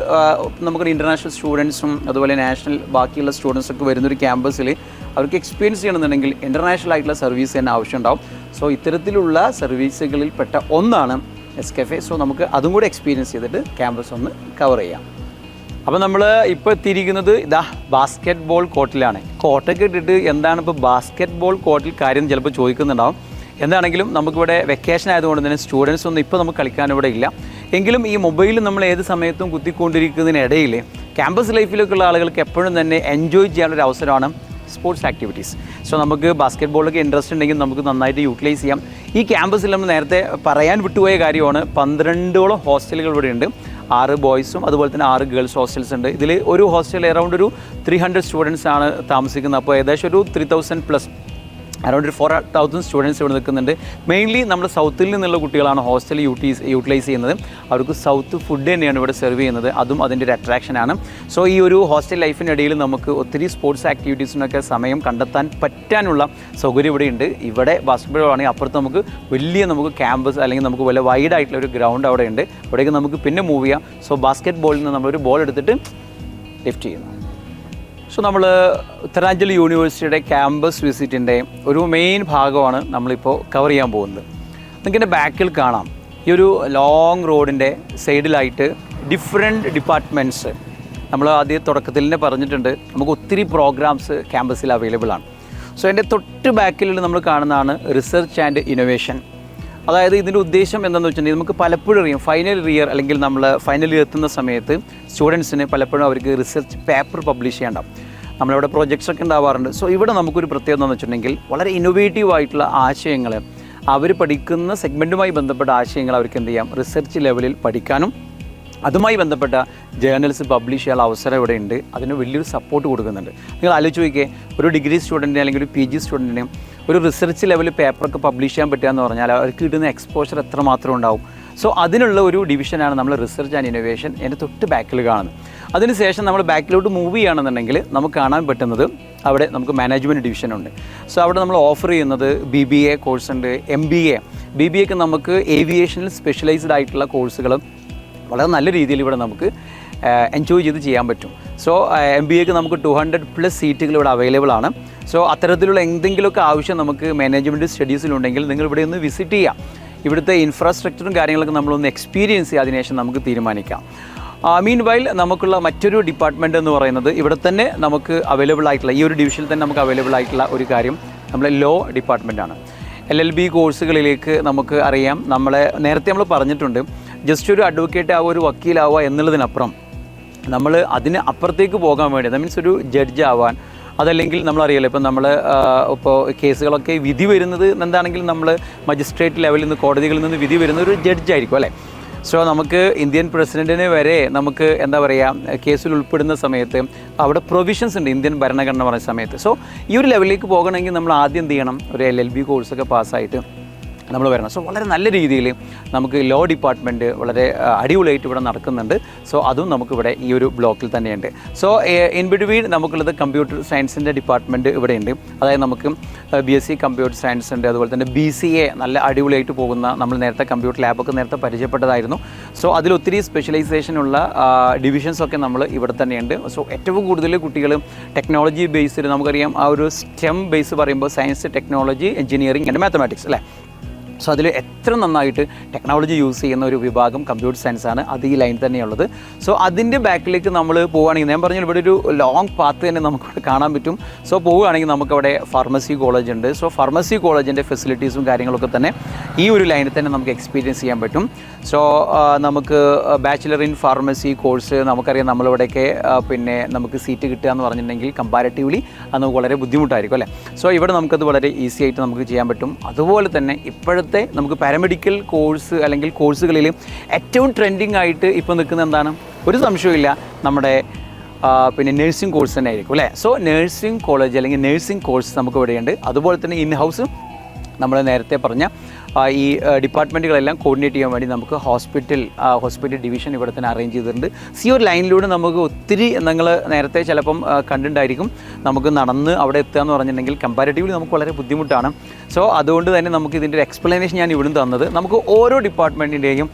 നമുക്കൊരു ഇൻ്റർനാഷണൽ സ്റ്റുഡൻസും അതുപോലെ നാഷണൽ ബാക്കിയുള്ള സ്റ്റുഡൻസൊക്കെ വരുന്നൊരു ക്യാമ്പസിൽ അവർക്ക് എക്സ്പീരിയൻസ് ചെയ്യണമെന്നുണ്ടെങ്കിൽ ഇൻ്റർനാഷണൽ ആയിട്ടുള്ള സർവീസ് തന്നെ ആവശ്യമുണ്ടാവും. സോ ഇത്തരത്തിലുള്ള സർവീസുകളിൽപ്പെട്ട ഒന്നാണ് നെസ്കഫേ. സോ നമുക്ക് അതും കൂടെ എക്സ്പീരിയൻസ് ചെയ്തിട്ട് ക്യാമ്പസ് ഒന്ന് കവർ ചെയ്യാം. അപ്പോൾ നമ്മൾ ഇപ്പോൾ എത്തിയിരിക്കുന്നത് ഇതാ ബാസ്ക്കറ്റ് ബോൾ കോർട്ടിലാണ്. കോട്ടൊക്കെ ഇട്ടിട്ട് എന്താണ് ഇപ്പോൾ ബാസ്ക്കറ്റ് ബോൾ കോർട്ടിൽ കാര്യം ചിലപ്പോൾ ചോദിക്കുന്നുണ്ടാവും. എന്താണെങ്കിലും നമുക്കിവിടെ വെക്കേഷൻ ആയതുകൊണ്ട് തന്നെ സ്റ്റുഡൻസ് ഒന്നും ഇപ്പോൾ നമുക്ക് കളിക്കാൻ ഇവിടെ ഇല്ല. എങ്കിലും ഈ മൊബൈൽ നമ്മൾ ഏത് സമയത്തും കുത്തിക്കൊണ്ടിരിക്കുന്നതിനിടയിൽ ക്യാമ്പസ് ലൈഫിലൊക്കെയുള്ള ആളുകൾക്ക് എപ്പോഴും തന്നെ എൻജോയ് ചെയ്യാനുള്ളൊരു അവസരമാണ് സ്പോർട്സ് ആക്ടിവിറ്റീസ്. സോ നമുക്ക് ബാസ്ക്കറ്റ് ബോളൊക്കെ ഇൻട്രസ്റ്റ് ഉണ്ടെങ്കിൽ നമുക്ക് നന്നായിട്ട് യൂട്ടിലൈസ് ചെയ്യാം. ഈ ക്യാമ്പസിൽ നമ്മൾ നേരത്തെ പറയാൻ വിട്ടുപോയ കാര്യമാണ് 12ഓളം ഹോസ്റ്റലുകൾ ഇവിടെ ഉണ്ട്. 6 ബോയ്സും അതുപോലെ തന്നെ 6 ഗേൾസ് ഹോസ്റ്റൽസ് ഉണ്ട്. ഇതിൽ ഒരു ഹോസ്റ്റൽ അറൗണ്ട് ഒരു 300 സ്റ്റുഡൻസ് ആണ് താമസിക്കുന്നത്. അപ്പോൾ ഏകദേശം ഒരു 3000+ അറൗണ്ട് ഒരു 4000 സ്റ്റുഡൻസ് ഇവിടെ നിൽക്കുന്നുണ്ട്. മെയിൻലി നമ്മുടെ സൗത്തിൽ നിന്നുള്ള കുട്ടികളാണ് ഹോസ്റ്റൽ യൂട്ടിലൈസ് ചെയ്യുന്നത്. അവർക്ക് സൗത്ത് ഫുഡ് തന്നെയാണ് ഇവിടെ സെർവ് ചെയ്യുന്നത്. അതും അതിൻ്റെ ഒരു അട്രാക്ഷനാണ്. സോ ഈ ഒരു ഹോസ്റ്റൽ ലൈഫിനിടയിൽ നമുക്ക് ഒത്തിരി സ്പോർട്സ് ആക്ടിവിറ്റീസിനൊക്കെ സമയം കണ്ടെത്താൻ പറ്റാനുള്ള സൗകര്യം ഇവിടെ ഉണ്ട്. ഇവിടെ ബാസ്കറ്റ്ബോൾ ആണെങ്കിൽ അപ്പുറത്ത് നമുക്ക് നമുക്ക് ക്യാമ്പസ് അല്ലെങ്കിൽ നമുക്ക് വലിയ വൈഡ് ആയിട്ടുള്ള ഒരു ഗ്രൗണ്ട് അവിടെ ഉണ്ട്. അവിടേക്ക് നമുക്ക് പിന്നെ മൂവ് ചെയ്യാം. സോ ബാസ്കറ്റ് ബോളിൽ നിന്ന് നമ്മളൊരു ബോൾ എടുത്തിട്ട് ലിഫ്റ്റ് ചെയ്യുന്നു. സോ നമ്മൾ ഉത്തരാഞ്ചൽ യൂണിവേഴ്സിറ്റിയുടെ ക്യാമ്പസ് വിസിറ്റിൻ്റെ ഒരു മെയിൻ ഭാഗമാണ് നമ്മളിപ്പോൾ കവർ ചെയ്യാൻ പോകുന്നത്. നിങ്ങൾക്കെൻ്റെ ബാക്കിൽ കാണാം ഈ ഒരു ലോങ് റോഡിൻ്റെ സൈഡിലായിട്ട് ഡിഫറെൻറ്റ് ഡിപ്പാർട്ട്മെൻറ്റ്സ്. നമ്മൾ ആദ്യം തുടക്കത്തിൽ തന്നെ പറഞ്ഞിട്ടുണ്ട്, നമുക്ക് ഒത്തിരി പ്രോഗ്രാംസ് ക്യാമ്പസിൽ അവൈലബിൾ ആണ്. സോ എൻ്റെ തൊട്ട് ബാക്കിൽ നമ്മൾ കാണുന്നതാണ് റിസർച്ച് ആൻഡ് ഇന്നോവേഷൻ. അതായത് ഇതിൻ്റെ ഉദ്ദേശം എന്താണെന്ന് വെച്ചിട്ടുണ്ടെങ്കിൽ നമുക്ക് പലപ്പോഴും അറിയാം ഫൈനൽ ഇയർ അല്ലെങ്കിൽ നമ്മൾ ഫൈനൽ ഇയർ എത്തുന്ന സമയത്ത് സ്റ്റുഡൻസിന് പലപ്പോഴും അവർക്ക് റിസർച്ച് പേപ്പർ പബ്ലിഷ് ചെയ്യണ്ടാവും. നമ്മളിവിടെ പ്രോജക്ട്സ് ഒക്കെ ഉണ്ടാവാറുണ്ട്. സോ ഇവിടെ നമുക്കൊരു പ്രത്യേകത എന്ന് വെച്ചിട്ടുണ്ടെങ്കിൽ വളരെ ഇന്നോവേറ്റീവ് ആയിട്ടുള്ള ആശയങ്ങൾ, അവർ പഠിക്കുന്ന സെഗ്മെൻറ്റുമായി ബന്ധപ്പെട്ട ആശയങ്ങൾ അവർക്ക് എന്ത് ചെയ്യാം, റിസർച്ച് ലെവലിൽ പഠിക്കാനും അതുമായി ബന്ധപ്പെട്ട ജേർണൽസ് പബ്ലിഷ് ചെയ്യാനുള്ള അവസരം ഇവിടെ ഉണ്ട്. അതിന് വലിയൊരു സപ്പോർട്ട് കൊടുക്കുന്നുണ്ട്. നിങ്ങൾ ആലോചിച്ച് നോക്കിയേ, ഒരു ഡിഗ്രി സ്റ്റുഡൻറ്റിന് അല്ലെങ്കിൽ ഒരു PG സ്റ്റുഡൻറ്റിന് ഒരു റിസർച്ച് ലെവലിൽ പേപ്പറൊക്കെ പബ്ലിഷ് ചെയ്യാൻ പറ്റുക എന്ന് പറഞ്ഞാൽ അവർക്ക് കിട്ടുന്ന എക്സ്പോഷർ എത്രമാത്രം ഉണ്ടാവും. സോ അതിനുള്ള ഒരു ഡിവിഷനാണ് നമ്മൾ റിസർച്ച് ആൻഡ് ഇന്നോവേഷൻ എൻ്റെ തൊട്ട് ബാക്കിൽ കാണുന്നത്. അതിനുശേഷം നമ്മൾ ബാക്കിലോട്ട് മൂവ് ചെയ്യുകയാണെന്നുണ്ടെങ്കിൽ നമുക്ക് കാണാൻ പറ്റുന്നത് അവിടെ നമുക്ക് മാനേജ്മെൻറ്റ് ഡിവിഷനുണ്ട്. സോ അവിടെ നമ്മൾ ഓഫർ ചെയ്യുന്നത് BBA കോഴ്സ് ഉണ്ട്, MBA. BBAക്ക് നമുക്ക് ഏവിയേഷനിൽ സ്പെഷ്യലൈസ്ഡ് ആയിട്ടുള്ള കോഴ്സുകൾ വളരെ നല്ല രീതിയിൽ ഇവിടെ നമുക്ക് എൻജോയ് ചെയ്ത് ചെയ്യാൻ പറ്റും. സോ MBAക്ക് നമുക്ക് 200+ സീറ്റുകൾ ഇവിടെ അവൈലബിൾ ആണ്. സോ അത്തരത്തിലുള്ള എന്തെങ്കിലുമൊക്കെ ആവശ്യം നമുക്ക് മാനേജ്മെൻറ്റ് സ്റ്റഡീസിലുണ്ടെങ്കിൽ നിങ്ങൾ ഇവിടെ ഒന്ന് വിസിറ്റ് ചെയ്യാം. ഇവിടുത്തെ ഇൻഫ്രാസ്ട്രക്ചറും കാര്യങ്ങളൊക്കെ നമ്മളൊന്ന് എക്സ്പീരിയൻസ് ചെയ്യുക, അതിനുശേഷം നമുക്ക് തീരുമാനിക്കാം. മീൻ വൈൽ നമുക്കുള്ള മറ്റൊരു ഡിപ്പാർട്ട്മെൻറ്റ് എന്ന് പറയുന്നത് ഇവിടെ തന്നെ നമുക്ക് അവൈലബിൾ ആയിട്ടുള്ള, ഈ ഒരു ഡിവിഷനിൽ തന്നെ നമുക്ക് അവൈലബിൾ ആയിട്ടുള്ള ഒരു കാര്യം നമ്മളെ ലോ ഡിപ്പാർട്ട്മെൻറ്റാണ്. LLB കോഴ്സുകളിലേക്ക് നമുക്ക് അറിയാം, നേരത്തെ നമ്മൾ പറഞ്ഞിട്ടുണ്ട്, ജസ്റ്റ് ഒരു അഡ്വക്കേറ്റ് ആവുക, ഒരു വക്കീലാവുക എന്നുള്ളതിനപ്പുറം നമ്മൾ അതിന് അപ്പുറത്തേക്ക് പോകാൻ വേണ്ടി, ദാറ്റ് മീൻസ് ഒരു ജഡ്ജ് ആവാൻ, അതല്ലെങ്കിൽ നമ്മളറിയാലോ ഇപ്പം നമ്മൾ ഇപ്പോൾ കേസുകളൊക്കെ വിധി വരുന്നത് എന്താണെങ്കിലും നമ്മൾ മജിസ്ട്രേറ്റ് ലെവലിൽ നിന്ന് കോടതികളിൽ നിന്ന് വിധി വരുന്ന ഒരു ജഡ്ജായിരിക്കും അല്ലേ. സോ നമുക്ക് ഇന്ത്യൻ പ്രസിഡന്റിന് വരെ നമുക്ക് എന്താ പറയുക കേസിൽ ഉൾപ്പെടുന്ന സമയത്ത് അവിടെ പ്രൊവിഷൻസ് ഉണ്ട് ഇന്ത്യൻ ഭരണഘടന പറയുന്ന സമയത്ത്. സോ ഈ ഒരു ലെവലിലേക്ക് പോകണമെങ്കിൽ നമ്മൾ ആദ്യം എന്ത് ചെയ്യണം, ഒരു LLB കോഴ്സൊക്കെ പാസ്സായിട്ട് നമ്മൾ വരണം. സോ വളരെ നല്ല രീതിയിൽ നമുക്ക് ലോ ഡിപ്പാർട്ട്മെൻറ്റ് വളരെ അടിപൊളിയായിട്ട് ഇവിടെ നടക്കുന്നുണ്ട്. സോ അതും നമുക്കിവിടെ ഈ ഒരു ബ്ലോക്കിൽ തന്നെയുണ്ട്. സോ ഇൻ ബിറ്റ്വീൻ നമുക്കുള്ളത് കമ്പ്യൂട്ടർ സയൻസിൻ്റെ ഡിപ്പാർട്ട്മെൻറ്റ് ഇവിടെയുണ്ട്. അതായത് നമുക്ക് BSc കമ്പ്യൂട്ടർ സയൻസ് ഉണ്ട്, അതുപോലെ തന്നെ BCA നല്ല അടിപൊളിയായിട്ട് പോകുന്ന, നമ്മൾ നേരത്തെ കമ്പ്യൂട്ടർ ലാബൊക്കെ നേരത്തെ പരിചയപ്പെട്ടതായിരുന്നു. സോ അതിലൊത്തിരി സ്പെഷ്യലൈസേഷനുള്ള ഡിവിഷൻസൊക്കെ നമ്മൾ ഇവിടെ തന്നെയുണ്ട്. സോ ഏറ്റവും കൂടുതൽ കുട്ടികൾ ടെക്നോളജി ബേസ്ഡ്, നമുക്കറിയാം ആ ഒരു STEM ബേസ് പറയുമ്പോൾ science, technology, engineering and mathematics അല്ലേ. സോ അതിൽ എത്ര നന്നായിട്ട് ടെക്നോളജി യൂസ് ചെയ്യുന്ന ഒരു വിഭാഗം കമ്പ്യൂട്ടർ സയൻസ് ആണ്. അത് ഈ ലൈൻ തന്നെയുള്ളത്. സോ അതിൻ്റെ ബാക്കിലേക്ക് നമ്മൾ പോവുകയാണെങ്കിൽ, ഞാൻ പറഞ്ഞാൽ ഇവിടെ ഒരു ലോങ് പാത്ത് തന്നെ നമുക്കിവിടെ കാണാൻ പറ്റും. സോ പോവുകയാണെങ്കിൽ നമുക്കവിടെ ഫാർമസി കോളേജ് ഉണ്ട്. സോ ഫാർമസി കോളേജിൻ്റെ ഫെസിലിറ്റീസും കാര്യങ്ങളൊക്കെ തന്നെ ഈ ഒരു ലൈനിൽ തന്നെ നമുക്ക് എക്സ്പീരിയൻസ് ചെയ്യാൻ പറ്റും. സോ നമുക്ക് ബാച്ചിലർ ഇൻ ഫാർമസി കോഴ്സ് നമുക്കറിയാം, നമ്മളിവിടെയൊക്കെ പിന്നെ നമുക്ക് സീറ്റ് കിട്ടുക എന്ന് പറഞ്ഞിട്ടുണ്ടെങ്കിൽ കമ്പാരിറ്റീവ്ലി അത് നമുക്ക് വളരെ ബുദ്ധിമുട്ടായിരിക്കും അല്ലേ. സോ ഇവിടെ നമുക്കത് വളരെ ഈസി ആയിട്ട് നമുക്ക് ചെയ്യാൻ പറ്റും. അതുപോലെ തന്നെ ഇപ്പോഴത്തെ നമുക്ക് പാരാമെഡിക്കൽ കോഴ്സ് അല്ലെങ്കിൽ കോഴ്സുകളിൽ ഏറ്റവും ട്രെൻഡിങ് ആയിട്ട് ഇപ്പോൾ നിൽക്കുന്ന എന്താണ്, ഒരു സംശയമില്ല, നമ്മുടെ പിന്നെ നഴ്സിംഗ് കോഴ്സ് തന്നെ ആയിരിക്കും അല്ലേ. സോ നഴ്സിംഗ് കോളേജ് അല്ലെങ്കിൽ നഴ്സിംഗ് കോഴ്സ് നമുക്ക് ഇവിടെയുണ്ട്. അതുപോലെ തന്നെ ഇൻ ഹൗസ് നമ്മൾ നേരത്തെ പറഞ്ഞ ഈ ഡിപ്പാർട്ട്മെൻറ്റുകളെല്ലാം കോർഡിനേറ്റ് ചെയ്യാൻ വേണ്ടി നമുക്ക് ഹോസ്പിറ്റൽ ഡിവിഷൻ ഇവിടെ തന്നെ അറേഞ്ച് ചെയ്തിട്ടുണ്ട്. ഈ ഒരു ലൈനിലൂടെ നമുക്ക് ഒത്തിരി, നിങ്ങൾ നേരത്തെ ചിലപ്പം കണ്ടിട്ടുണ്ടായിരിക്കും, നമുക്ക് നടന്ന് അവിടെ എത്തുക എന്ന് പറഞ്ഞിട്ടുണ്ടെങ്കിൽ കമ്പാരിറ്റീവ്ലി നമുക്ക് വളരെ ബുദ്ധിമുട്ടാണ്. സോ അതുകൊണ്ട് തന്നെ നമുക്ക് ഇതിൻ്റെ ഒരു എക്സ്പ്ലനേഷൻ ഞാൻ ഇവിടുന്ന് തന്നത്, നമുക്ക് ഓരോ ഡിപ്പാർട്ട്മെൻറ്റിൻ്റെയും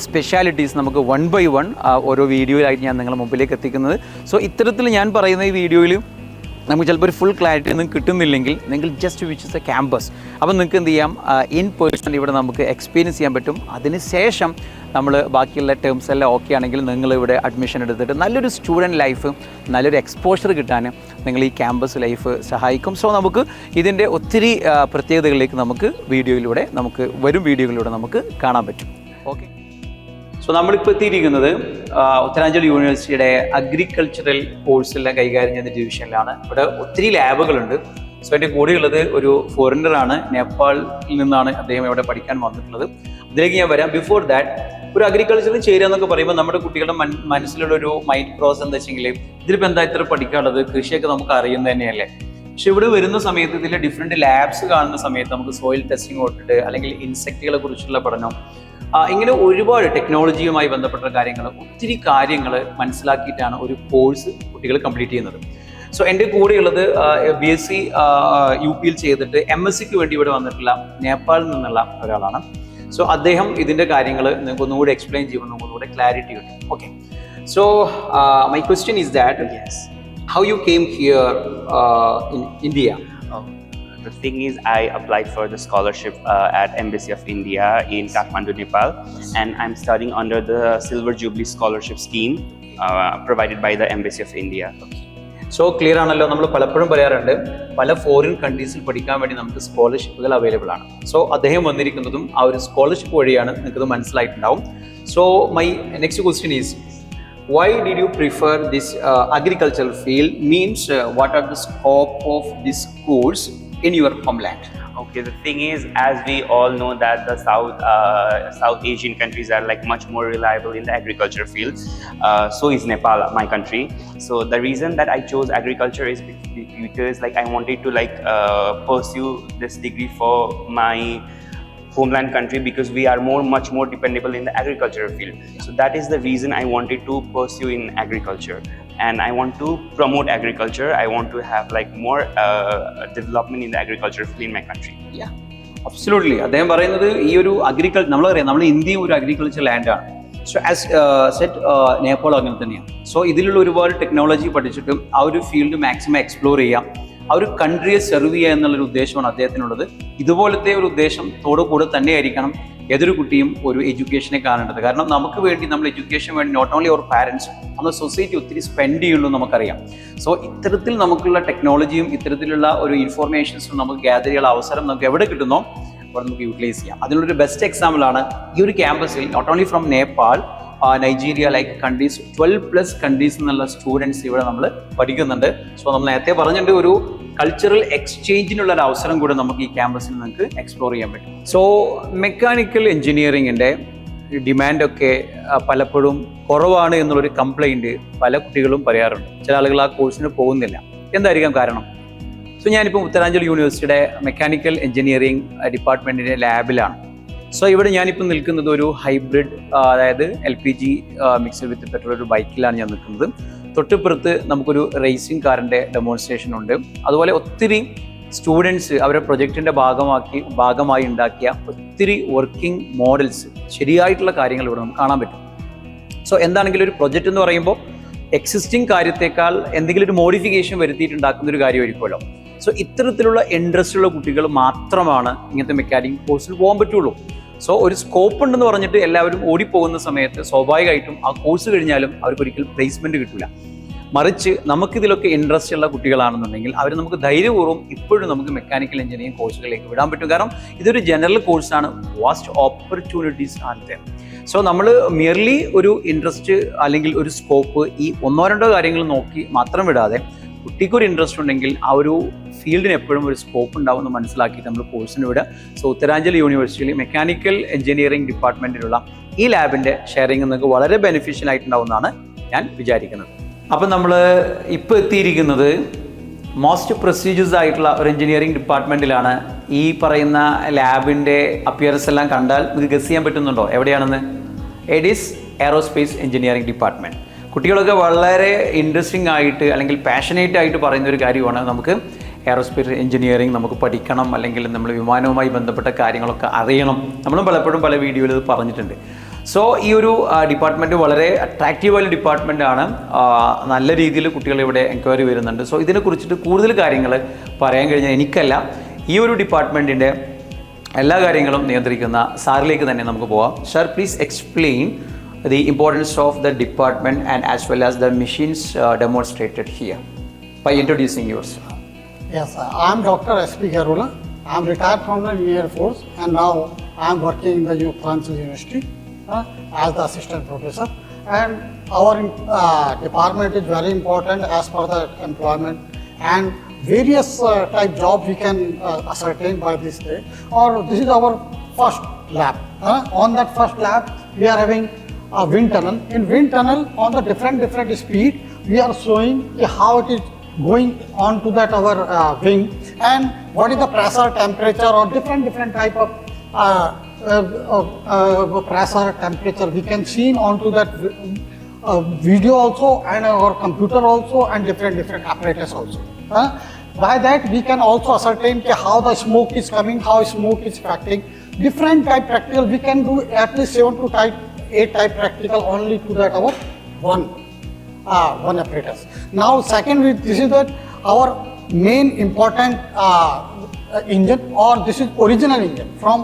സ്പെഷ്യാലിറ്റീസ് നമുക്ക് 1 by 1 ഓരോ വീഡിയോയിലായിട്ട് ഞാൻ നിങ്ങളുടെ മുമ്പിലേക്ക് എത്തിക്കുന്നത്. സോ ഇത്തരത്തിൽ ഞാൻ പറയുന്ന ഈ വീഡിയോയിൽ നമുക്ക് ചിലപ്പോൾ ഒരു ഫുൾ ക്ലാരിറ്റി ഒന്നും കിട്ടുന്നില്ലെങ്കിൽ നിങ്ങൾ ജസ്റ്റ് വിസിറ്റ് ദ ക്യാമ്പസ്. അപ്പോൾ നിങ്ങൾക്ക് എന്ത് ചെയ്യാം, ഇൻ പേഴ്സൺ ഇവിടെ നമുക്ക് എക്സ്പീരിയൻസ് ചെയ്യാൻ പറ്റും. അതിന് ശേഷം നമ്മൾ ബാക്കിയുള്ള ടേംസ് എല്ലാം ഓക്കെ ആണെങ്കിൽ നിങ്ങളിവിടെ അഡ്മിഷൻ എടുത്തിട്ട് നല്ലൊരു സ്റ്റുഡൻറ്റ് ലൈഫ്, നല്ലൊരു എക്സ്പോഷർ കിട്ടാൻ നിങ്ങൾ ഈ ക്യാമ്പസ് ലൈഫ് സഹായിക്കും. സോ നമുക്ക് ഇതിൻ്റെ ഒത്തിരി പ്രത്യേകതകളിലേക്ക് നമുക്ക് വരും വീഡിയോകളിലൂടെ നമുക്ക് കാണാൻ പറ്റും. ഓക്കെ, സോ നമ്മളിപ്പോൾ എത്തിയിരിക്കുന്നത് ഉത്തരാഞ്ചൽ യൂണിവേഴ്സിറ്റിയുടെ അഗ്രികൾച്ചറൽ കോഴ്സെല്ലാം കൈകാര്യം ചെയ്യുന്ന ഡിവിഷനിലാണ്. ഇവിടെ ഒത്തിരി ലാബുകളുണ്ട്. സോ എൻ്റെ കൂടെയുള്ളത് ഒരു ഫോറിനറാണ്, നേപ്പാളിൽ നിന്നാണ് അദ്ദേഹം ഇവിടെ പഠിക്കാൻ വന്നിട്ടുള്ളത്. അതിലേക്ക് ഞാൻ വരാം. ബിഫോർ ദാറ്റ്, ഒരു അഗ്രികൾച്ചറിൽ ചേരുക എന്നൊക്കെ പറയുമ്പോൾ നമ്മുടെ കുട്ടികളുടെ മനസ്സിലുള്ള ഒരു മൈൻഡ് പ്രോസസ് എന്താ വെച്ചെങ്കിൽ, ഇതിലിപ്പോൾ എന്താ ഇത്ര പഠിക്കാനുള്ളത്, കൃഷിയൊക്കെ നമുക്ക് അറിയുന്നത് തന്നെയല്ലേ. പക്ഷെ ഇവിടെ വരുന്ന സമയത്ത് ഇതിലെ ഡിഫറെൻറ്റ് ലാബ്സ് കാണുന്ന സമയത്ത് നമുക്ക് സോയിൽ ടെസ്റ്റിംഗ് തൊട്ടിട്ട് അല്ലെങ്കിൽ ഇൻസെക്റ്റുകളെ കുറിച്ചുള്ള പഠനം, ഇങ്ങനെ ഒരുപാട് ടെക്നോളജിയുമായി ബന്ധപ്പെട്ട കാര്യങ്ങൾ, ഒത്തിരി കാര്യങ്ങൾ മനസ്സിലാക്കിയിട്ടാണ് ഒരു കോഴ്സ് കുട്ടികൾ കംപ്ലീറ്റ് ചെയ്യുന്നത്. സോ എൻ്റെ കൂടെയുള്ളത് BSc UP ചെയ്തിട്ട് MScക്ക് വേണ്ടി ഇവിടെ വന്നിട്ടുള്ള നേപ്പാളിൽ നിന്നുള്ള ഒരാളാണ്. സോ അദ്ദേഹം ഇതിൻ്റെ കാര്യങ്ങൾ നിങ്ങൾക്ക് ഒന്നുകൂടി എക്സ്പ്ലെയിൻ ചെയ്യുമ്പോൾ ഒന്നുകൂടെ ക്ലാരിറ്റി കിട്ടും. Okay, so my question is that, how you came here in India?
The thing is, I applied for the scholarship at Embassy of India in Kathmandu, Nepal, and I'm studying under the Silver Jubilee Scholarship Scheme provided by the Embassy of India.
So clear ആണല്ലോ. നമ്മൾ പലപ്പോഴും പറയാറുണ്ട്, പല ഫോറിൻ കൺട്രീസിൽ പഠിക്കാൻ വേണ്ടി നമുക്ക് സ്കോളർഷിപ്പുകൾ അവൈലബിൾ ആണ്. സോ അദ്ദേഹം വന്നിരിക്കുന്നതും ആ ഒരു സ്കോളർഷിപ്പ് വഴിയാണ്, നിങ്ങൾക്കത് മനസ്സിലായിട്ടുണ്ടാവും. So my next question is, why did you prefer this agricultural field? Means what are the scope of this course in your homeland?
Okay, the thing is, as we all know that the South Asian countries are like much more reliable in the agriculture field. So is Nepal, my country. So the reason that I chose agriculture is because like I wanted to pursue this degree for my homeland country, because we are much more dependable in the agricultural field. So that is the reason I wanted to pursue in agriculture, and I want to promote agriculture. I want to have like more development in the agriculture field in my country.
Yeah, absolutely. അദ്ദേഹം പറയുന്നത് ഈ ഒരു നമ്മളറിയാം, നമ്മുടെ ഇന്ത്യ ഒരു അഗ്രികൾച്ചർ ലാൻഡാണ്. സോ ആസ് സെറ്റ് നേപ്പാൾ അങ്ങനെ തന്നെയാണ്. സോ ഇതിലുള്ള ഒരുപാട് ടെക്നോളജി പഠിച്ചിട്ട് ആ ഒരു ഫീൽഡ് മാക്സിമം എക്സ്പ്ലോർ ചെയ്യാം, ആ ഒരു കൺട്രിയെ സെർവ് ചെയ്യുക എന്നുള്ളൊരു ഉദ്ദേശമാണ് അദ്ദേഹത്തിനുള്ളത്. ഇതുപോലത്തെ ഒരു ഉദ്ദേശത്തോടു കൂടെ തന്നെയായിരിക്കണം ഏതൊരു കുട്ടിയും ഒരു എഡ്യൂക്കേഷനെ കാണേണ്ടത്. കാരണം നമുക്ക് വേണ്ടി, നമ്മൾ എഡ്യൂക്കേഷൻ വേണ്ടി നോട്ട് ഓൺലി അവർ പാരൻസ്, നമ്മുടെ സൊസൈറ്റി ഒത്തിരി സ്പെൻഡ് ചെയ്യുള്ളൂ നമുക്കറിയാം. സോ ഇത്തരത്തിൽ നമുക്കുള്ള ടെക്നോളജിയും ഇത്തരത്തിലുള്ള ഒരു ഇൻഫോർമേഷൻസും നമുക്ക് ഗ്യാദർ ചെയ്യാനുള്ള അവസരം നമുക്ക് എവിടെ കിട്ടുന്നോ അവിടെ നമുക്ക് യൂട്ടിലൈസ് ചെയ്യാം. അതിനുള്ളൊരു ബെസ്റ്റ് എക്സാമ്പിളാണ് ഈ ഒരു ക്യാമ്പസിൽ not only from Nepal, Nigeria like countries, 12+ countries എന്നുള്ള സ്റ്റുഡൻസ് ഇവിടെ നമ്മൾ പഠിക്കുന്നുണ്ട്. സോ നമ്മൾ നേരത്തെ പറഞ്ഞിട്ടുണ്ട്, ഒരു കൾച്ചറൽ എക്സ്ചേഞ്ചിനുള്ള ഒരു അവസരം കൂടെ നമുക്ക് ഈ ക്യാമ്പസിൽ നിങ്ങൾക്ക് എക്സ്പ്ലോർ ചെയ്യാൻ പറ്റും. സോ മെക്കാനിക്കൽ എഞ്ചിനീയറിങ്ങിൻ്റെ ഡിമാൻഡൊക്കെ പലപ്പോഴും കുറവാണ് എന്നുള്ളൊരു കംപ്ലൈൻറ്റ് പല കുട്ടികളും പറയാറുണ്ട്. ചില ആളുകൾ ആ കോഴ്സിന് പോകുന്നില്ല. എന്തായിരിക്കാം കാരണം? സോ ഞാനിപ്പോൾ ഉത്തരാഞ്ചൽ യൂണിവേഴ്സിറ്റിയുടെ മെക്കാനിക്കൽ എഞ്ചിനീയറിംഗ് ഡിപ്പാർട്ട്മെൻറ്റിൻ്റെ ലാബിലാണ്. സോ ഇവിടെ ഞാനിപ്പോൾ നിൽക്കുന്നത് ഒരു ഹൈബ്രിഡ്, അതായത് LPG മിക്സ്ഡ് വിത്ത് പെട്രോൾ ഒരു ബൈക്കിലാണ് ഞാൻ നിൽക്കുന്നത്. തൊട്ടിപ്പുറത്ത് നമുക്കൊരു റേസിംഗ് കാറിൻ്റെ ഡെമോൺസ്ട്രേഷൻ ഉണ്ട്. അതുപോലെ ഒത്തിരി സ്റ്റുഡൻസ് അവരുടെ പ്രൊജക്റ്റിൻ്റെ ഭാഗമായി ഉണ്ടാക്കിയ ഒത്തിരി വർക്കിംഗ് മോഡൽസ്, ശരിയായിട്ടുള്ള കാര്യങ്ങൾ ഇവിടെ നമുക്ക് കാണാൻ പറ്റും. സോ എന്താണെങ്കിലും ഒരു പ്രൊജക്റ്റ് എന്ന് പറയുമ്പോൾ എക്സിസ്റ്റിംഗ് കാര്യത്തേക്കാൾ എന്തെങ്കിലും ഒരു മോഡിഫിക്കേഷൻ വരുത്തിയിട്ടുണ്ടാക്കുന്ന ഒരു കാര്യമായിരിക്കുമല്ലോ. സോ ഇത്തരത്തിലുള്ള ഇൻട്രസ്റ്റ് ഉള്ള കുട്ടികൾ മാത്രമാണ് ഇങ്ങനത്തെ മെക്കാനിക് കോഴ്സിൽ പോകാൻ പറ്റുള്ളൂ. സോ ഒരു സ്കോപ്പ് ഉണ്ടെന്ന് പറഞ്ഞിട്ട് എല്ലാവരും ഓടിപ്പോകുന്ന സമയത്ത് സ്വാഭാവികമായിട്ടും ആ കോഴ്സ് കഴിഞ്ഞാലും അവർക്ക് ഒരിക്കലും പ്ലേസ്മെൻറ്റ് കിട്ടില്ല. മറിച്ച് നമുക്കിതിലൊക്കെ ഇൻട്രസ്റ്റ് ഉള്ള കുട്ടികളാണെന്നുണ്ടെങ്കിൽ അവർ നമുക്ക് ധൈര്യപൂർവ്വം ഇപ്പോഴും നമുക്ക് മെക്കാനിക്കൽ എഞ്ചിനീയറിംഗ് കോഴ്സുകളിലേക്ക് വിടാൻ പറ്റും. കാരണം ഇതൊരു ജനറൽ കോഴ്സാണ്. വാസ്റ്റ് ഓപ്പർച്യൂണിറ്റീസ് ആണ് there. സോ നമ്മൾ മിയർലി ഒരു ഇൻട്രസ്റ്റ് അല്ലെങ്കിൽ ഒരു സ്കോപ്പ് ഈ 1-2 കാര്യങ്ങൾ നോക്കി മാത്രം വിടാതെ കുട്ടിക്കൊരു ഇൻട്രസ്റ്റ് ഉണ്ടെങ്കിൽ ആ ഒരു ഫീൽഡിന് എപ്പോഴും ഒരു സ്കോപ്പ് ഉണ്ടാവുമെന്ന് മനസ്സിലാക്കി നമ്മൾ കോഴ്സിന് വിടുക. സോ ഉത്തരാഞ്ചൽ യൂണിവേഴ്സിറ്റിയിൽ മെക്കാനിക്കൽ എഞ്ചിനീയറിംഗ് ഡിപ്പാർട്ട്മെൻറ്റിലുള്ള ഈ ലാബിൻ്റെ ഷെയറിംഗ് നിങ്ങൾക്ക് വളരെ ബെനിഫിഷ്യൽ ആയിട്ടുണ്ടാവുമെന്നാണ് ഞാൻ വിചാരിക്കുന്നത്. അപ്പം നമ്മൾ ഇപ്പോൾ എത്തിയിരിക്കുന്നത് മോസ്റ്റ് പ്രസ്റ്റീജിയസ് ആയിട്ടുള്ള ഒരു എഞ്ചിനീയറിംഗ് ഡിപ്പാർട്ട്മെൻറ്റിലാണ്. ഈ പറയുന്ന ലാബിൻ്റെ അപ്പിയറൻസ് എല്ലാം കണ്ടാൽ നിങ്ങൾക്ക് ഗസ് ചെയ്യാൻ പറ്റുന്നുണ്ടോ എവിടെയാണെന്ന്? It is aerospace engineering department. കുട്ടികളൊക്കെ വളരെ ഇൻട്രസ്റ്റിംഗ് ആയിട്ട് അല്ലെങ്കിൽ പാഷനേറ്റ് ആയിട്ട് പറയുന്ന ഒരു കാര്യമാണ് നമുക്ക് എയറോസ്പേസ് എഞ്ചിനീയറിംഗ് നമുക്ക് പഠിക്കണം, അല്ലെങ്കിൽ നമ്മൾ വിമാനവുമായി ബന്ധപ്പെട്ട കാര്യങ്ങളൊക്കെ അറിയണം. നമ്മളും പലപ്പോഴും പല വീഡിയോയിൽ ഇത് പറഞ്ഞിട്ടുണ്ട്. സോ ഈ ഒരു ഡിപ്പാർട്ട്മെൻറ്റ് വളരെ അട്രാക്റ്റീവായ ഡിപ്പാർട്ട്മെൻറ്റാണ്. നല്ല രീതിയിൽ കുട്ടികൾ ഇവിടെ എൻക്വയറി വരുന്നുണ്ട്. സോ ഇതിനെക്കുറിച്ചിട്ട് കൂടുതൽ കാര്യങ്ങൾ പറയാൻ കഴിഞ്ഞാൽ എനിക്കല്ല, ഈ ഒരു ഡിപ്പാർട്ട്മെൻറ്റിൻ്റെ എല്ലാ കാര്യങ്ങളും നിയന്ത്രിക്കുന്ന സാറിലേക്ക് തന്നെ നമുക്ക് പോകാം. Sir, please explain the importance of the department and as well as the machines demonstrated here by introducing yourself.
Yes, I am Dr. S.P. Garula. I am retired from the Air Force and now I am working in the Uttarakhand University as the assistant professor. And our department is very important as per the employment and various type jobs we can ascertain by this day. Or this is our first lab. On that first lab, we are having a wind tunnel. In wind tunnel, on the different speed, we are showing how it is going on to that our wing and what is the pressure, temperature, or different type of pressure, temperature. We can see onto that video also and our computer also and different apparatus also. By that, we can also ascertain how the smoke is coming, how smoke is affecting. Different type practical, we can do at least 7 to 8 type practical only to that our one apparatus. Now second, this is that our main important engine, or this is original engine from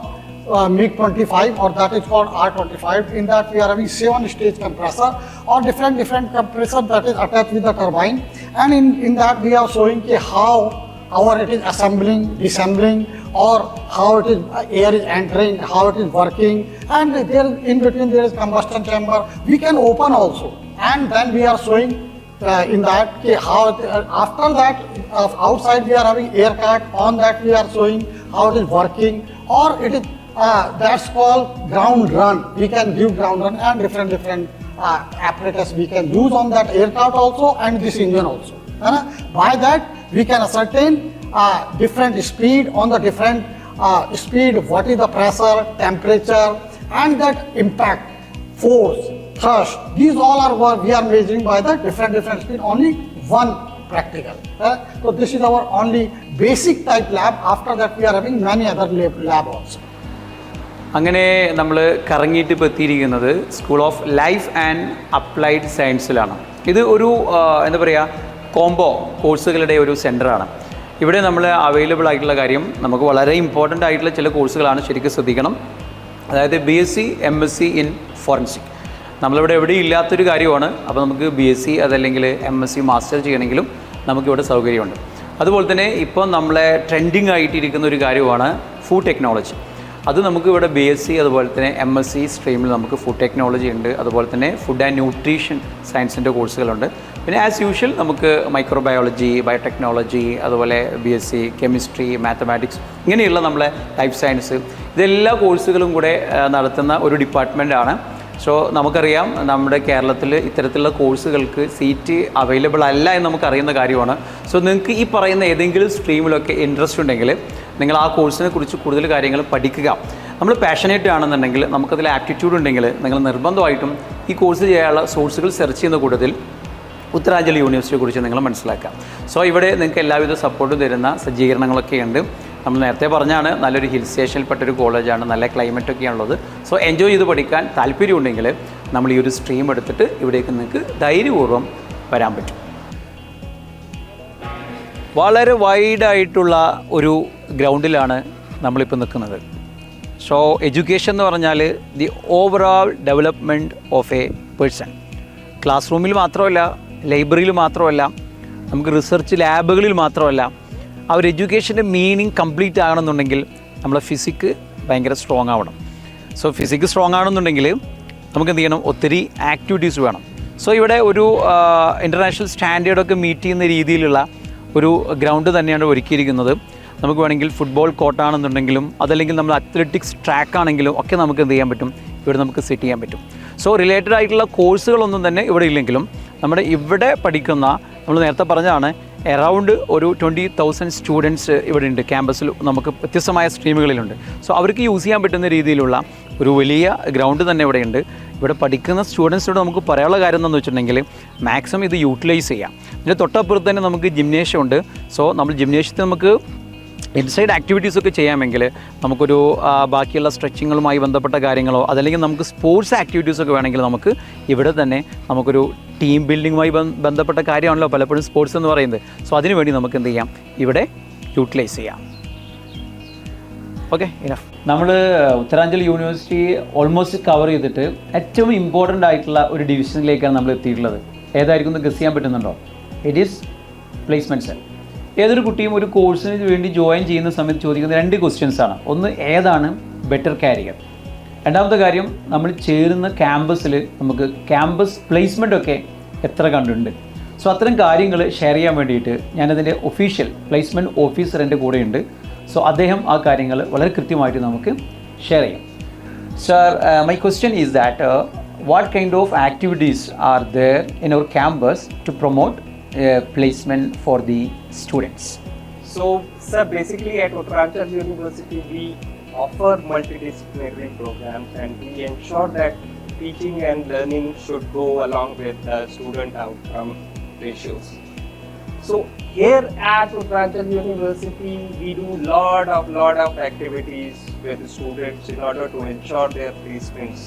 MiG-25, or that is called R-25. In that we are having 7-stage compressor or different compressor that is attached with the turbine, and in that we are showing how it is assembling, disassembling, or how it is air is entering, how it is working, and there in between there is combustion chamber. We can open also, and then we are showing in that how after that outside we are having air cut. On that we are showing how it is working, or it is that's called ground run. We can give ground run and different apparatus we can use on that air cut also and this engine also. By that we can ascertain different speed, on the different speed what is the pressure, temperature, and that impact, force, thrust. These all are what we are measuring by the different speed. Only one practical. So this is our only basic type lab. After that we are having many other lab also.
അങ്ങനെ നമ്മൾ കറങ്ങിയിട്ട് ഇപ്പോൾ എത്തിയിരിക്കുന്നത് school of life and applied സയൻസിലാണ്. ഇത് ഒരു എന്താ പറയുക, കോംബോ കോഴ്സുകളുടെ ഒരു സെൻ്ററാണ്. ഇവിടെ നമ്മൾ അവൈലബിൾ ആയിട്ടുള്ള കാര്യം, നമുക്ക് വളരെ ഇമ്പോർട്ടൻ്റ് ആയിട്ടുള്ള ചില കോഴ്സുകളാണ്, ശരിക്കും ശ്രദ്ധിക്കണം. അതായത് BSc MSc ഇൻ ഫോറൻസിക് നമ്മളിവിടെ എവിടെയും ഇല്ലാത്തൊരു കാര്യമാണ്. അപ്പോൾ നമുക്ക് BSc അതല്ലെങ്കിൽ MSc മാസ്റ്റർ ചെയ്യണമെങ്കിലും നമുക്കിവിടെ സൗകര്യമുണ്ട്. അതുപോലെ തന്നെ ഇപ്പം നമ്മളെ ട്രെൻഡിങ് ആയിട്ടിരിക്കുന്ന ഒരു കാര്യമാണ് ഫുഡ് ടെക്നോളജി. അത് നമുക്ക് ഇവിടെ BSc അതുപോലെ തന്നെ MSc സ്ട്രീമിൽ നമുക്ക് ഫുഡ് ടെക്നോളജി ഉണ്ട്. അതുപോലെ തന്നെ ഫുഡ് ആൻഡ് ന്യൂട്രീഷൻ സയൻസിൻ്റെ കോഴ്സുകളുണ്ട്. പിന്നെ ആസ് യൂഷ്വൽ നമുക്ക് മൈക്രോബയോളജി, ബയോടെക്നോളജി, അതുപോലെ BSc കെമിസ്ട്രി, മാത്തമാറ്റിക്സ് ഇങ്ങനെയുള്ള നമ്മളെ ലൈഫ് സയൻസ്, ഇതെല്ലാ കോഴ്സുകളും കൂടെ നടത്തുന്ന ഒരു ഡിപ്പാർട്ട്മെൻറ്റാണ്. സോ നമുക്കറിയാം നമ്മുടെ കേരളത്തിൽ ഇത്തരത്തിലുള്ള കോഴ്സുകൾക്ക് സീറ്റ് അവൈലബിൾ അല്ല എന്ന് നമുക്കറിയുന്ന കാര്യമാണ്. സോ നിങ്ങൾക്ക് ഈ പറയുന്ന ഏതെങ്കിലും സ്ട്രീമിലൊക്കെ ഇൻട്രസ്റ്റ് ഉണ്ടെങ്കിൽ നിങ്ങൾ ആ കോഴ്സിനെ കുറിച്ച് കൂടുതൽ കാര്യങ്ങൾ പഠിക്കുക. നമ്മൾ പാഷനേറ്റ് ആണെന്നുണ്ടെങ്കിൽ, നമുക്കതിൽ ആപ്റ്റിറ്റ്യൂഡ് ഉണ്ടെങ്കിൽ നിങ്ങൾ നിർബന്ധമായിട്ടും ഈ കോഴ്സ് ചെയ്യാനുള്ള സോഴ്സുകൾ സെർച്ച് ചെയ്യുന്ന കൂട്ടത്തിൽ ഉത്തരാഞ്ചൽ യൂണിവേഴ്സിറ്റിയെ കുറിച്ച് നിങ്ങൾ മനസ്സിലാക്കാം. സോ ഇവിടെ നിങ്ങൾക്ക് എല്ലാവിധ സപ്പോർട്ടും തരുന്ന സജ്ജീകരണങ്ങളൊക്കെ ഉണ്ട്. നമ്മൾ നേരത്തെ പറഞ്ഞാണ് നല്ലൊരു ഹിൽ സ്റ്റേഷനിൽപ്പെട്ടൊരു കോളേജാണ്, നല്ല ക്ലൈമറ്റൊക്കെയാണുള്ളത്. സോ എൻജോയ് ചെയ്ത് പഠിക്കാൻ താല്പര്യമുണ്ടെങ്കിൽ നമ്മൾ ഈ ഒരു സ്ട്രീം എടുത്തിട്ട് ഇവിടേക്ക് നിങ്ങൾക്ക് ധൈര്യപൂർവ്വം വരാൻ പറ്റും. വളരെ വൈഡായിട്ടുള്ള ഒരു ഗ്രൗണ്ടിലാണ് നമ്മളിപ്പോൾ നിൽക്കുന്നത്. സോ എഡ്യൂക്കേഷൻ എന്ന് പറഞ്ഞാൽ the overall development of A person. Class റൂമിൽ മാത്രമല്ല, ലൈബ്രറിയിൽ മാത്രമല്ല, നമുക്ക് റിസർച്ച് ലാബുകളിൽ മാത്രമല്ല, ആ ഒരു എഡ്യൂക്കേഷൻ്റെ മീനിങ് കംപ്ലീറ്റ് ആകണമെന്നുണ്ടെങ്കിൽ നമ്മളെ ഫിസിക്ക് ഭയങ്കര സ്ട്രോങ് ആവണം. സോ ഫിസിക്ക് സ്ട്രോങ് ആണെന്നുണ്ടെങ്കിൽ നമുക്ക് എന്ത് ചെയ്യണം, ഒത്തിരി ആക്ടിവിറ്റീസ് വേണം. സോ ഇവിടെ ഒരു ഇൻ്റർനാഷണൽ സ്റ്റാൻഡേർഡൊക്കെ മീറ്റ് ചെയ്യുന്ന രീതിയിലുള്ള ഒരു ഗ്രൗണ്ട് തന്നെയാണ് ഒരുക്കിയിരിക്കുന്നത്. നമുക്ക് വേണമെങ്കിൽ ഫുട്ബോൾ കോർട്ടാണെന്നുണ്ടെങ്കിലും അതല്ലെങ്കിൽ നമ്മൾ അത്ലറ്റിക്സ് ട്രാക്ക് ആണെങ്കിലും ഒക്കെ നമുക്ക് എന്ത് ചെയ്യാൻ പറ്റും, ഇവിടെ നമുക്ക് സെറ്റ് ചെയ്യാൻ പറ്റും. സോ റിലേറ്റഡ് ആയിട്ടുള്ള കോഴ്സുകളൊന്നും തന്നെ ഇവിടെ ഇല്ലെങ്കിലും നമ്മുടെ ഇവിടെ പഠിക്കുന്ന, നമ്മൾ നേരത്തെ പറഞ്ഞതാണ്, അറൗണ്ട് ഒരു 20,000 സ്റ്റുഡൻസ് ഇവിടെ ഉണ്ട് ക്യാമ്പസിൽ. നമുക്ക് വ്യത്യസ്തമായ സ്ട്രീമുകളിലുണ്ട്. സോ അവർക്ക് യൂസ് ചെയ്യാൻ പറ്റുന്ന രീതിയിലുള്ള ഒരു വലിയ ഗ്രൗണ്ട് തന്നെ ഇവിടെയുണ്ട്. ഇവിടെ പഠിക്കുന്ന സ്റ്റുഡൻസിനോട് നമുക്ക് പറയാനുള്ള കാര്യം എന്താണെന്ന് വെച്ചിട്ടുണ്ടെങ്കിൽ മാക്സിമം ഇത് യൂട്ടിലൈസ് ചെയ്യാം. ഇതിൻ്റെ തൊട്ടപ്പുറത്ത് തന്നെ നമുക്ക് ജിംനേഷ്യം ഉണ്ട്. സോ നമ്മൾ ജിംനേഷ്യത്തിൽ നമുക്ക് ഇൻസൈഡ് ആക്ടിവിറ്റീസൊക്കെ ചെയ്യാമെങ്കിൽ നമുക്കൊരു ബാക്കിയുള്ള സ്ട്രെച്ചിങ്ങുമായി ബന്ധപ്പെട്ട കാര്യങ്ങളോ അതല്ലെങ്കിൽ നമുക്ക് സ്പോർട്സ് ആക്ടിവിറ്റീസൊക്കെ വേണമെങ്കിൽ നമുക്ക് ഇവിടെ തന്നെ നമുക്കൊരു ടീം ബിൽഡിങ്ങുമായി ബന്ധപ്പെട്ട കാര്യമാണല്ലോ പലപ്പോഴും സ്പോർട്സ് എന്ന് പറയുന്നത്. സോ അതിനുവേണ്ടി നമുക്ക് എന്ത് ചെയ്യാം, ഇവിടെ യൂട്ടിലൈസ് ചെയ്യാം. Okay, enough. നമ്മൾ ഉത്തരാഞ്ചൽ യൂണിവേഴ്സിറ്റി ഓൾമോസ്റ്റ് കവർ ചെയ്തിട്ട് ഏറ്റവും ഇമ്പോർട്ടൻ്റ് ആയിട്ടുള്ള ഒരു ഡിവിഷനിലേക്കാണ് നമ്മൾ എത്തിയിട്ടുള്ളത്. ഏതായിരിക്കും എന്ന് ഗസ് ചെയ്യാൻ പറ്റുന്നുണ്ടോ? It is placement cell. ഏതൊരു കുട്ടിയും ഒരു കോഴ്സിന് വേണ്ടി ജോയിൻ ചെയ്യുന്ന സമയത്ത് ചോദിക്കുന്ന 2 ക്വസ്റ്റ്യൻസാണ്. ഒന്ന്, ഏതാണ് ബെറ്റർ കാരിയർ? രണ്ടാമത്തെ കാര്യം, നമ്മൾ ചേരുന്ന ക്യാമ്പസിൽ നമുക്ക് ക്യാമ്പസ് പ്ലേസ്മെൻ്റ് ഒക്കെ എത്ര കണ്ടുണ്ട്. സോ അത്തരം കാര്യങ്ങൾ ഷെയർ ചെയ്യാൻ വേണ്ടിയിട്ട് ഞാനതിൻ്റെ ഒഫീഷ്യൽ പ്ലേസ്മെൻറ്റ് ഓഫീസർ എൻ്റെ കൂടെയുണ്ട്. സോ അദ്ദേഹം ആ കാര്യങ്ങൾ വളരെ കൃത്യമായിട്ട് നമുക്ക് ഷെയർ ചെയ്യും. Sir, my question is that what kind of activities are there in our campus to promote placement for the students?
So, sir, basically at Uttaranchal University, we offer multidisciplinary programs and we ensure that teaching and learning should go along with the student outcome ratios. So, here at Uttaranchal University, we do lot of activities with the students in order to ensure their placements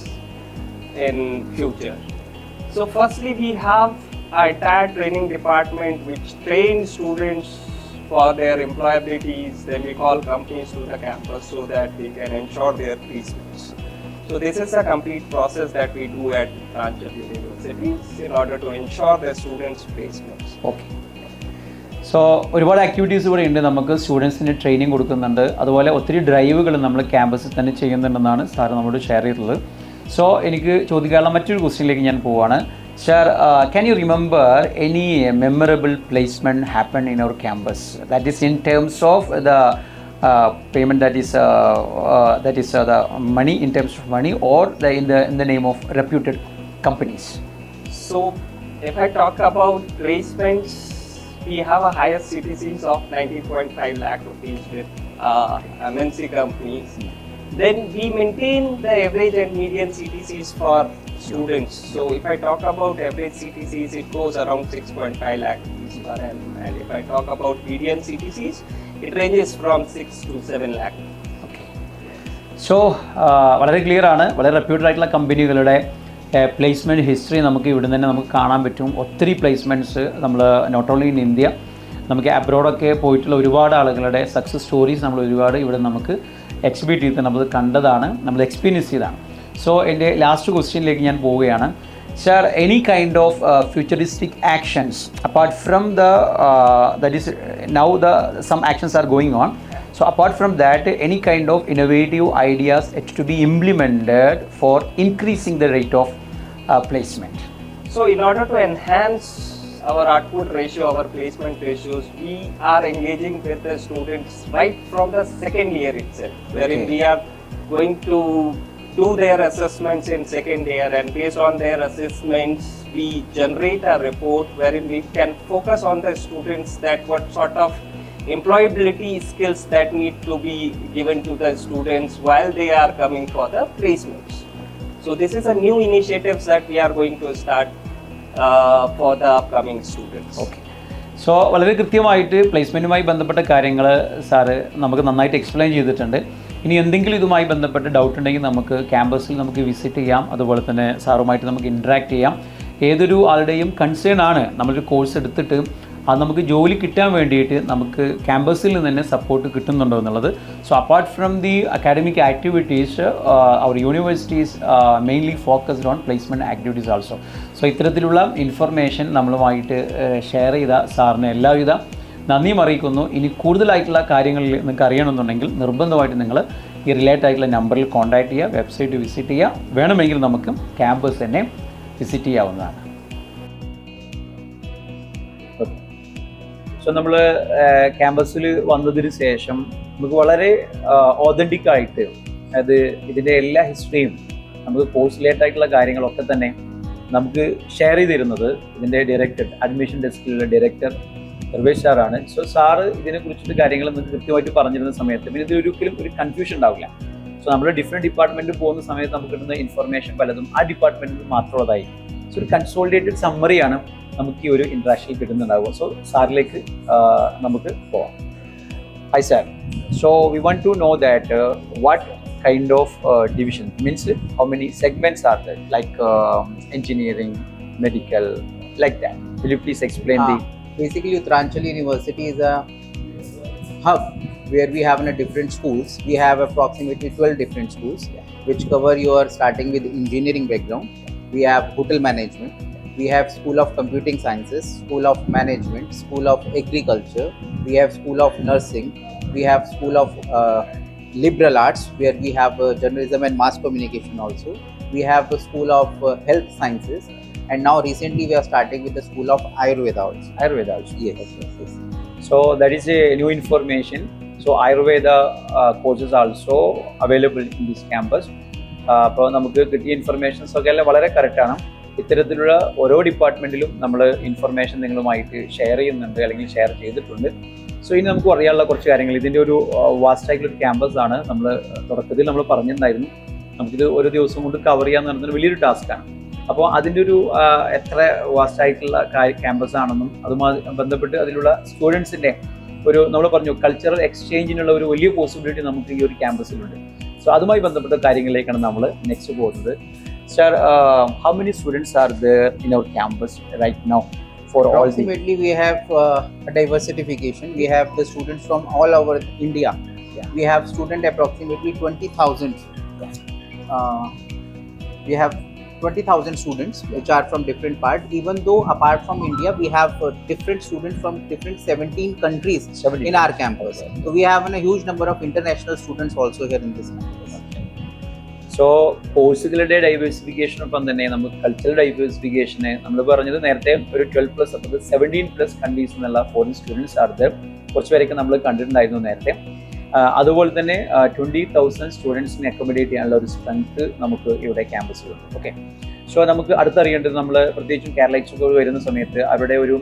in future. So, firstly, we have our entire training department which trains students for their employabilities. Then we call companies to the campus so that they can ensure their placements. So this is a complete process that we do at Uttaranchal University in order to ensure the students' placements.
Okay. So ഒരുപാട് ആക്ടിവിറ്റീസ് ഇവിടെ ഉണ്ട്. നമുക്ക് സ്റ്റുഡൻസിന് ട്രെയിനിങ് കൊടുക്കുന്നുണ്ട്. അതുപോലെ ഒത്തിരി ഡ്രൈവുകൾ നമ്മൾ ക്യാമ്പസിൽ തന്നെ ചെയ്യുന്നുണ്ടെന്നാണ് സാർ നമ്മളോട് ഷെയർ ചെയ്തിട്ടുള്ളത്. സോ എനിക്ക് ചോദിക്കാനുള്ള മറ്റൊരു ക്വസ്റ്റ്യനിലേക്ക് ഞാൻ പോവുകയാണ്. Sir, can you remember any memorable placement happened in our campus? That is in terms of the payment, that is the money, in terms of money, or in the name of reputed companies.
So, if I talk about placements, we have a highest CTCs of 19.5 lakh rupees with MNC companies. Then we maintain the average and median CTCs for students. So if I talk about average CTCs, it goes around 6.5 lakh rupees per annum. And if I talk about median CTCs, it ranges from 6 to 7 lakh.
Okay. So വളരെ ക്ലിയർ ആണ്. വളരെ റെപ്യൂട്ടഡ് ആയിട്ടുള്ള കമ്പനികളുടെ പ്ലേസ്മെൻറ്റ് ഹിസ്റ്ററി നമുക്ക് ഇവിടെ തന്നെ നമുക്ക് കാണാൻ പറ്റും. ഒത്തിരി പ്ലേസ്മെൻറ്റ്സ് നമ്മൾ നോട്ട് ഓൺലി ഇൻ ഇന്ത്യ, നമുക്ക് അബ്രോഡൊക്കെ പോയിട്ടുള്ള ഒരുപാട് ആളുകളുടെ സക്സസ് സ്റ്റോറീസ് നമ്മൾ ഒരുപാട് ഇവിടെ നമുക്ക് എക്സിബിറ്റ് ചെയ്ത് നമ്മൾ കണ്ടതാണ്, നമ്മൾ എക്സ്പീരിയൻസ് ചെയ്തതാണ്. സോ എൻ്റെ ലാസ്റ്റ് ക്വസ്റ്റ്യനിലേക്ക് ഞാൻ പോവുകയാണ്. Sir, any kind of futuristic actions apart from the that is now the some actions are going on. So apart from that, any kind of innovative ideas to be implemented for increasing the rate of placement?
So in order to enhance our output ratio, our placement ratios, we are engaging with the students right from the second year itself, wherein we are going to do their assessments in second year, and based on their assessments, we generate a report wherein we can focus on the students that what sort of employability skills that need to be given to the students while they are coming for the placements. So this is a new initiatives that we are going to start for the upcoming students.
Okay so വളരെ കൃത്യമായിട്ട് പ്ലേസ്മെൻറ്റുമായി ബന്ധപ്പെട്ട കാര്യങ്ങൾ സാറ് നമുക്ക് നന്നായിട്ട് എക്സ്പ്ലെയിൻ ചെയ്തിട്ടുണ്ട്. ഇനി എന്തെങ്കിലും ഇതുമായി ബന്ധപ്പെട്ട് ഡൗട്ട് ഉണ്ടെങ്കിൽ നമുക്ക് ക്യാമ്പസിൽ നമുക്ക് വിസിറ്റ് ചെയ്യാം, അതുപോലെ തന്നെ സാറുമായിട്ട് നമുക്ക് ഇൻട്രാക്ട് ചെയ്യാം. ഏതൊരു ആളുടെയും കൺസേൺ ആണ് നമ്മളൊരു കോഴ്സ് എടുത്തിട്ട് അത് നമുക്ക് ജോലി കിട്ടാൻ വേണ്ടിയിട്ട് നമുക്ക് ക്യാമ്പസിൽ നിന്ന് തന്നെ സപ്പോർട്ട് കിട്ടുന്നുണ്ടോ എന്നുള്ളത്. So apart from the academic activities our universities mainly focused on placement activities also. So ഇത്തരത്തിലുള്ള ഇൻഫർമേഷൻ നമ്മളുമായിട്ട് ഷെയർ ചെയ്ത സാറിന് എല്ലാവിധ നന്ദിയും അറിയിക്കുന്നു. ഇനി കൂടുതലായിട്ടുള്ള കാര്യങ്ങളിൽ നിങ്ങൾക്ക് അറിയണമെന്നുണ്ടെങ്കിൽ നിർബന്ധമായിട്ട് നിങ്ങൾ ഈ റിലേറ്റഡ് ആയിട്ടുള്ള നമ്പറിൽ കോൺടാക്ട് ചെയ്യുക, വെബ്സൈറ്റ് വിസിറ്റ് ചെയ്യുക. വേണമെങ്കിൽ നമുക്ക് ക്യാമ്പസ് തന്നെ വിസിറ്റ് ചെയ്യാവുന്നതാണ്. സോ നമ്മൾ ക്യാമ്പസിൽ വന്നതിന് ശേഷം നമുക്ക് വളരെ ഓതൻറ്റിക് ആയിട്ട് അത് ഇതിൻ്റെ എല്ലാ ഹിസ്റ്ററിയും നമുക്ക് കോഴ്സ് റിലേറ്റഡ് ആയിട്ടുള്ള കാര്യങ്ങളൊക്കെ തന്നെ നമുക്ക് ഷെയർ ചെയ്ത് തരുന്നത് ഇതിൻ്റെ ഡയറക്ടർ, അഡ്മിഷൻ ഡെസ്കിലുള്ള ഡയറക്ടർ സർവേഷ് സാറാണ്. സോ സാറ് ഇതിനെക്കുറിച്ചിട്ട് കാര്യങ്ങൾ നിങ്ങൾക്ക് കൃത്യമായിട്ട് പറഞ്ഞിരുന്ന സമയത്ത് പിന്നെ ഇതിലൊരിക്കലും ഒരു കൺഫ്യൂഷൻ ഉണ്ടാവില്ല. സോ നമ്മൾ ഡിഫറെൻറ്റ് ഡിപ്പാർട്ട്മെൻറ്റിൽ പോകുന്ന സമയത്ത് നമുക്ക് കിട്ടുന്ന ഇൻഫർമേഷൻ പലതും ആ ഡിപ്പാർട്ട്മെൻറ്റിൽ മാത്രമുള്ളതായി. സോ ഒരു കൺസോളിഡേറ്റഡ് സമ്മറിയാണ് നമുക്ക് ഈ ഒരു ഇൻട്രാക്ഷനിൽ കിട്ടുന്നുണ്ടാവുക. സോ സാറിലേക്ക് നമുക്ക് പോവാം. Hi sir. So we want to know that what kind of division means, how many segments are there, like engineering, medical, like that. Will you please explain the?
Basically, Uttaranchal University is a hub where we have different schools. We have approximately 12 different schools, which cover your starting with engineering background. We have hotel management. We have School of Computing Sciences, School of Management, School of Agriculture. We have School of Nursing. We have School of Liberal Arts, where we have Journalism and Mass Communication also. We have the School of Health Sciences. And now recently we are starting with the School of Ayurveda also.
Ayurveda also.
Yes.
So that is a new information. So Ayurveda courses also available in this campus. അപ്പോൾ നമുക്ക് കിട്ടിയ ഇൻഫർമേഷൻസ് ഒക്കെ എല്ലാം വളരെ കറക്റ്റാണ്. ഇത്തരത്തിലുള്ള ഓരോ ഡിപ്പാർട്ട്മെൻറ്റിലും നമ്മൾ ഇൻഫർമേഷൻ നിങ്ങളുമായിട്ട് ഷെയർ ചെയ്യുന്നുണ്ട്, അല്ലെങ്കിൽ ഷെയർ ചെയ്തിട്ടുണ്ട്. സോ ഇനി നമുക്ക് അറിയാനുള്ള കുറച്ച് കാര്യങ്ങൾ. ഇതിൻ്റെ ഒരു വാസ്റ്റ് ആയിട്ടുള്ള ഒരു ക്യാമ്പസ് ആണ്. നമ്മൾ തുടക്കത്തിൽ നമ്മൾ പറഞ്ഞിട്ടുണ്ടായിരുന്നു നമുക്കിത് ഒരു ദിവസം കൊണ്ട് കവർ ചെയ്യാന്ന് പറയുന്നത് വലിയൊരു ടാസ്ക്കാണ്. അപ്പോൾ അതിൻ്റെ ഒരു എത്ര വാസ്റ്റ് ആയിട്ടുള്ള ക്യാമ്പസ് ആണെന്നും അതുമായി ബന്ധപ്പെട്ട് അതിലുള്ള സ്റ്റുഡൻസിൻ്റെ ഒരു നമ്മൾ പറഞ്ഞു കൾച്ചറൽ എക്സ്ചേഞ്ചിനുള്ള ഒരു വലിയ പോസിബിലിറ്റി നമുക്ക് ഈ ഒരു ക്യാമ്പസിലുണ്ട്. സോ അതുമായി ബന്ധപ്പെട്ട കാര്യങ്ങളിലേക്കാണ് നമ്മൾ നെക്സ്റ്റ് പോകുന്നത്. Sir, how many students are there in our campus right now? For
Approximately, we have a diversification. We have the students from all over India. We have students approximately 20,000. We have 20,000 students which are from different parts. Even though apart from India, we have different students from different 17 countries in our campus. So we have a huge number of international students also here in this campus.
So കോഴ്സുകളുടെ ഡൈവേഴ്സിഫിക്കേഷനൊപ്പം തന്നെ നമുക്ക് കൾച്ചറൽ ഡൈവേഴ്സിഫിക്കേഷന് നമ്മൾ പറഞ്ഞത് നേരത്തെ ഒരു 12+, അപ്പോൾ 17+ കൺട്രീസ് എന്നുള്ള ഫോറിൻ സ്റ്റുഡൻസ് ആണ്. കുറച്ച് പേരൊക്കെ നമ്മൾ കണ്ടിട്ടുണ്ടായിരുന്നു നേരത്തെ. അതുപോലെ തന്നെ 20,000 സ്റ്റുഡൻസിനെ അക്കോമഡേറ്റ് ചെയ്യാനുള്ള ഒരു സ്ട്രെങ്ത് നമുക്ക് ഇവിടെ ക്യാമ്പസിലുണ്ട്. ഓക്കെ, സോ നമുക്ക് അടുത്തറിയേണ്ടത് നമ്മൾ പ്രത്യേകിച്ചും കേരളയ്ക്ക് വരുന്ന സമയത്ത് അവരുടെ ഒരു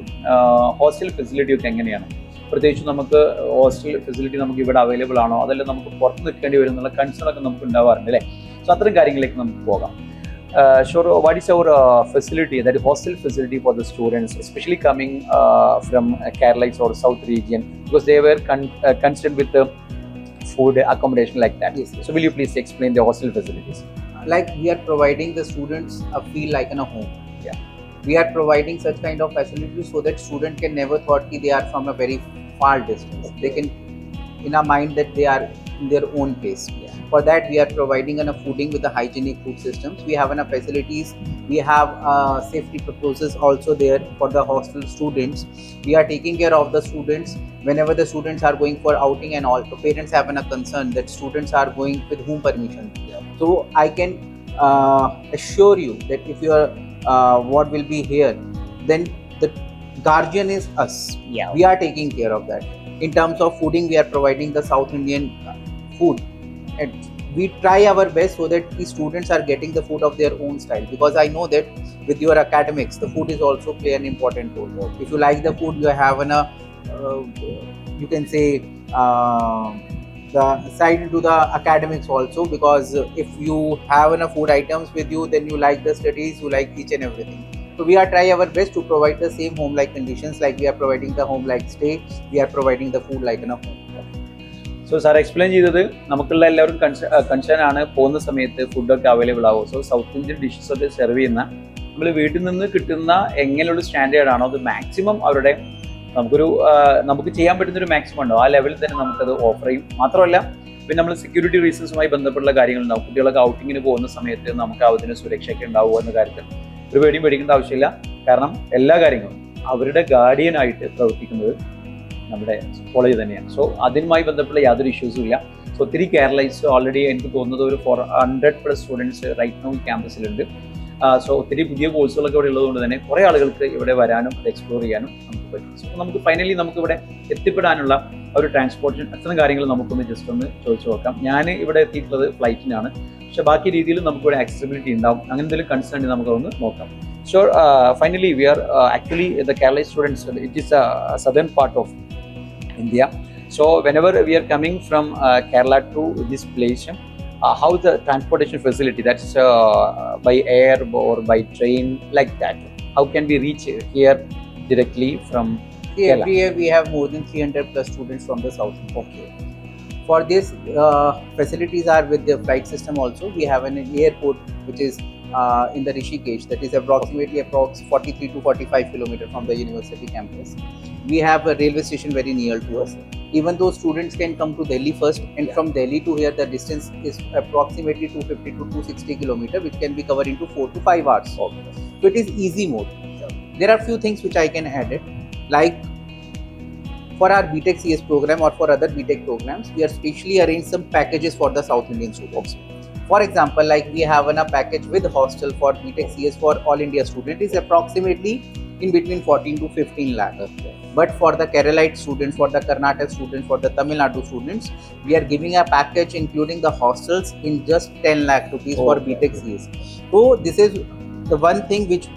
ഹോസ്റ്റൽ ഫെസിലിറ്റി ഒക്കെ എങ്ങനെയാണ്, പ്രത്യേകിച്ച് നമുക്ക് ഹോസ്റ്റൽ ഫെസിലിറ്റി നമുക്ക് ഇവിടെ അവൈലബിൾ ആണോ, അതെല്ലാം നമുക്ക് പുറത്ത് നിൽക്കേണ്ടി വരും എന്നുള്ള കൺസേൺ ഒക്കെ നമുക്ക് ഉണ്ടാവാറുണ്ട് അല്ലേ. സോ അത്തരം കാര്യങ്ങളിലേക്ക് നമുക്ക് പോകാം. Sure, what is our facility, that is hostel facility for the students, especially coming from Kerala or South region, because they were concerned with the food accommodation like that.
Yes.
So will you please explain the hostel facilities?
Like we are providing the students a feel like in a home.
Yeah.
We are providing such kind of facilities so that student can never thought that they are from a very far distance. They can in a mind that they are in their own place.
Yeah.
For that we are providing a fooding with the hygienic food systems. We have facilities. We have safety proposals also there for the hostel students. We are taking care of the students whenever the students are going for outing and all. So parents have a concern that students are going with whom permission.
Yeah.
So I can assure you that if you are what will be here, then the guardian is us.
Yeah.
We are taking care of that. In terms of fooding, we are providing the South Indian food, and we try our best so that the students are getting the food of their own style. Because I know that with your academics, the food is also play an important role. If you like the food, you have you can say the side into the academics also, because if you have enough food items with you, then you like the studies, you like each and everything. So we are try our best to provide the same home-like conditions, like we are providing the home-like stay, we are providing the food like in a home.
So sir explain ചെയ്തത് നമുക്കുള്ള എല്ലാവരും കൺസേൺ ആണ് പോകുന്ന സമയത്ത് ഫുഡൊക്കെ അവൈലബിൾ ആവും. സോ സൗത്ത് ഇന്ത്യൻ ഡിഷസ് ഒക്കെ സെർവ് ചെയ്യുന്ന നമ്മൾ വീട്ടിൽ നിന്ന് കിട്ടുന്ന എങ്ങനെയുള്ള സ്റ്റാൻഡേർഡ് ആണോ അത് മാക്സിമം അവരുടെ നമുക്ക് ചെയ്യാൻ പറ്റുന്ന ഒരു മാക്സിമം ഉണ്ടോ ആ ലെവലിൽ തന്നെ നമുക്കത് ഓഫർ ചെയ്യും. മാത്രമല്ല പിന്നെ നമ്മൾ സെക്യൂരിറ്റി റീസൺസുമായി ബന്ധപ്പെട്ടുള്ള കാര്യങ്ങളുണ്ടാവും. കുട്ടികളൊക്കെ ഔട്ടിങ്ങിന് പോകുന്ന സമയത്ത് നമുക്ക് അതിന് സുരക്ഷയൊക്കെ ഉണ്ടാവുക എന്ന കാര്യത്തിൽ ഒരു പേടിയും പേടിക്കേണ്ട ആവശ്യമില്ല. കാരണം എല്ലാ കാര്യങ്ങളും അവരുടെ ഗാർഡിയനായിട്ട് പ്രവർത്തിക്കുന്നത് നമ്മുടെ കോളേജ് തന്നെയാണ്. സോ അതുമായി ബന്ധപ്പെട്ട യാതൊരു ഇഷ്യൂസും ഇല്ല. സോ ഒത്തിരി കേരളൈസ് ഓൾറെഡി എനിക്ക് തോന്നുന്നത് ഒരു 400+ സ്റ്റുഡൻസ് റൈറ്റ് നൗ ഈ ക്യാമ്പസിലുണ്ട്. സോ ഒത്തിരി പുതിയ കോഴ്സുകളൊക്കെ ഇവിടെ ഉള്ളതുകൊണ്ട് തന്നെ കുറേ ആളുകൾക്ക് ഇവിടെ വരാനും അത് എക്സ്പ്ലോർ ചെയ്യാനും നമുക്ക് പറ്റും. സോ നമുക്ക് ഫൈനലി നമുക്കിവിടെ എത്തിപ്പെടാനുള്ള ഒരു ട്രാൻസ്പോർട്ടേഷൻ അത്തരം കാര്യങ്ങൾ നമുക്കൊന്ന് ജസ്റ്റ് ഒന്ന് ചോദിച്ചു നോക്കാം. ഞാൻ ഇവിടെ എത്തിയിട്ടുള്ളത് ഫ്ലൈറ്റിനാണ്, പക്ഷെ ബാക്കി രീതിയിൽ നമുക്കിവിടെ ആക്സസിബിലിറ്റി ഉണ്ടാവും. അങ്ങനെ എന്തെങ്കിലും കൺസേൺ നമുക്കൊന്ന് നോക്കാം. So finally we are actually the Kerala students, it is A southern part of India. So whenever we are coming from Kerala to this place, how the transportation facility, that's by air or by train, like that, how can we reach here directly from Kerala?
Every year we have more than 300+ students from the south.
Okay.
For this, facilities are with the flight system also. We have an airport which is in the Rishikesh, that is approximately 43 to 45 kilometers from the university campus. We have a railway station very near to us. Even though students can come to Delhi first, and from Delhi to here the distance is approximately 250 to 260 kilometers, which can be covered into 4 to 5 hours.
Okay.
So it is easy mode. There are few things which I can add it, like for our BTech CS program or for other BTech programs, we are specially arranged some packages for the South Indian students. For example, like we have a package with hostel for BTech CS for all India student is approximately in between 14 to 15 lakh. But for the Keralite students, for the Karnataka students, for the Tamil Nadu students, we are giving a package including the hostels in just 10 lakh rupees for BTech CS. So this is the one thing which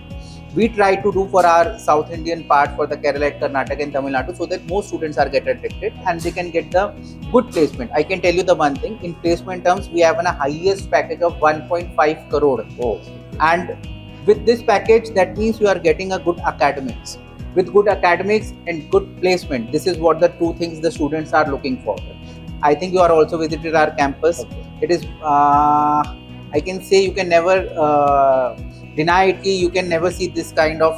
we try to do for our South Indian part, for the Kerala, Karnataka and Tamil Nadu, so that most students are get attracted and they can get the good placement. I can tell you the one thing, in placement terms, we have a highest package of 1.5 crore.
Oh.
And with this package, that means you are getting a good academics. With good academics and good placement, this is what the two things the students are looking for. I think you are also visited our campus.
Okay.
It is, I can say you can never deny it, you can never see this kind of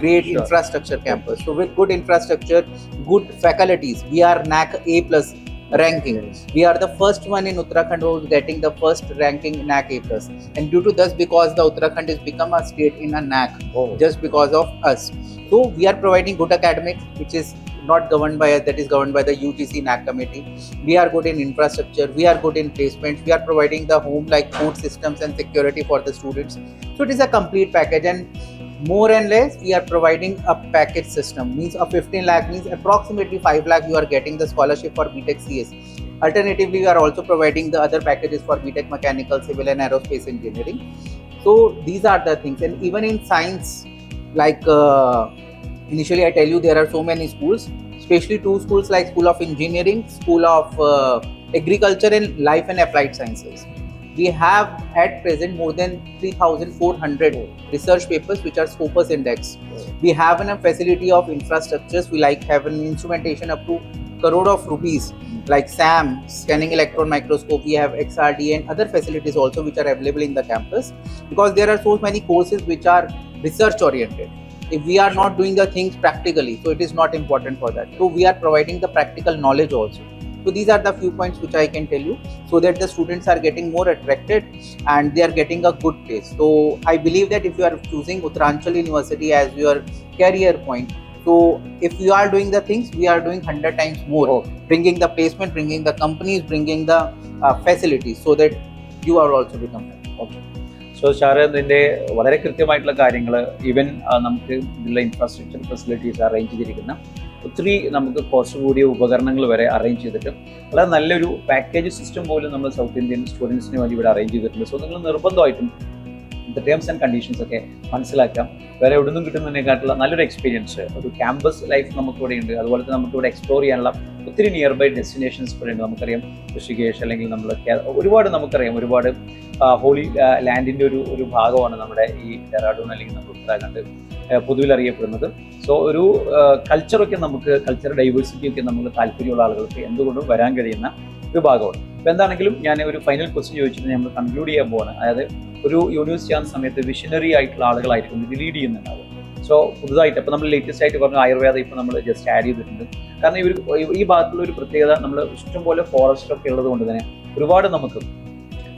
great infrastructure campus. So with good infrastructure, good faculties, we are NAC A+ ranking. We are the first one in Uttarakhand who is getting the first ranking NAC A+. And due to this, because the Uttarakhand has become a state in a NAC, just because of us. So we are providing good academics, which is not governed by us, that is governed by the UGC NAC committee. We are good in infrastructure, we are good in placements, we are providing the home like food systems and security for the students. So it is a complete package, and more and less we are providing a package system. Means a 15 lakh means approximately 5 lakh you are getting the scholarship for BTech CS. Alternatively, we are also providing the other packages for BTech Mechanical, Civil and Aerospace Engineering. So these are the things. And even in science, like initially I tell you there are so many schools, especially two schools like School of Engineering, School of Agriculture and Life and Applied Sciences. We have at present more than 3,400 research papers which are Scopus Index. We have a facility of infrastructures. We like have an instrumentation up to crore of rupees like SAM, scanning electron microscope. We have XRD and other facilities also which are available in the campus, because there are so many courses which are research oriented. If we are not doing the things practically, so it is not important for that. So we are providing the practical knowledge also. So these are the few points which I can tell you, so that the students are getting more attracted and they are getting a good place. So I believe that if you are choosing Uttaranchal University as your career point, so if you are doing the things, we are doing 100 times more, bringing the placement, bringing the companies, bringing the facilities, so that you are also become.
Okay. So sir ഇതിൻ്റെ വളരെ കൃത്യമായിട്ടുള്ള കാര്യങ്ങൾ ഈവൻ നമുക്ക് ഇതിലുള്ള ഇൻഫ്രാസ്ട്രക്ചർ ഫെസിലിറ്റീസ് അറേഞ്ച് ചെയ്തിരിക്കുന്ന ഒത്തിരി നമുക്ക് കോസ്റ്റ് കൂടിയ ഉപകരണങ്ങൾ വരെ അറേഞ്ച് ചെയ്തിട്ട് വളരെ നല്ലൊരു പാക്കേജ് സിസ്റ്റം പോലും നമ്മൾ സൗത്ത് ഇന്ത്യൻ സ്റ്റുഡൻസിന് വേണ്ടി ഇവിടെ അറേഞ്ച് ചെയ്തിട്ടുണ്ട്. സോ നിങ്ങൾ നിർബന്ധമായിട്ടും ടേംസ് ആൻഡ് കണ്ടീഷൻസ് ഒക്കെ മനസ്സിലാക്കാം. വേറെ എവിടെ നിന്നും കിട്ടുന്നതിനെക്കാട്ടുള്ള നല്ലൊരു എക്സ്പീരിയൻസ് ഒരു ക്യാമ്പസ് ലൈഫ് നമുക്കിവിടെ ഉണ്ട്. അതുപോലെ തന്നെ നമുക്കിവിടെ എക്സ്പ്ലോർ ചെയ്യാനുള്ള ഒത്തിരി നിയർ ബൈ ഡെസ്റ്റിനേഷൻസ് ഇവിടെ ഉണ്ട്. നമുക്കറിയാം ഋഷികേഷ് അല്ലെങ്കിൽ നമ്മൾ ഒരുപാട് നമുക്കറിയാം ഒരുപാട് ഹോളി ലാൻഡിൻ്റെ ഒരു ഭാഗമാണ് നമ്മുടെ ഈ ഡെറാഡൂൺ അല്ലെങ്കിൽ നമ്മുടെ ഉത്തരാഖണ്ഡ് പൊതുവിൽ അറിയപ്പെടുന്നത്. സോ ഒരു കൾച്ചറൊക്കെ നമുക്ക് കൾച്ചർ ഡൈവേഴ്സിറ്റി ഒക്കെ നമുക്ക് താല്പര്യമുള്ള ആളുകൾക്ക് എന്തുകൊണ്ടും വരാൻ കഴിയുന്ന ഒരു ഭാഗമാണ്. അപ്പോൾ എന്താണെങ്കിലും ഞാൻ ഒരു ഫൈനൽ ക്വസ്റ്റ്യൻ ചോദിച്ചിട്ട് നമ്മൾ കൺക്ലൂഡ് ചെയ്യാൻ പോവാണ്. അതായത് ഒരു യൂണിവേഴ്സിറ്റി ആകുന്ന സമയത്ത് വിഷനറി ആയിട്ടുള്ള ആളുകളായിരിക്കും ഇത് ലീഡ് ചെയ്യുന്നുണ്ടാവും. സോ പുതുതായിട്ട് ഇപ്പോൾ നമ്മൾ ലേറ്റസ്റ്റ് ആയിട്ട് പറഞ്ഞ ആയുർവേദം ഇപ്പോൾ നമ്മൾ ജസ്റ്റ് ആഡ് ചെയ്തിട്ടുണ്ട്. കാരണം ഈ ഭാഗത്തുള്ള ഒരു പ്രത്യേകത നമ്മൾ ഇഷ്ടംപോലെ ഫോറസ്റ്റ് ഒക്കെ ഉള്ളത് കൊണ്ട് തന്നെ ഒരുപാട് നമുക്ക്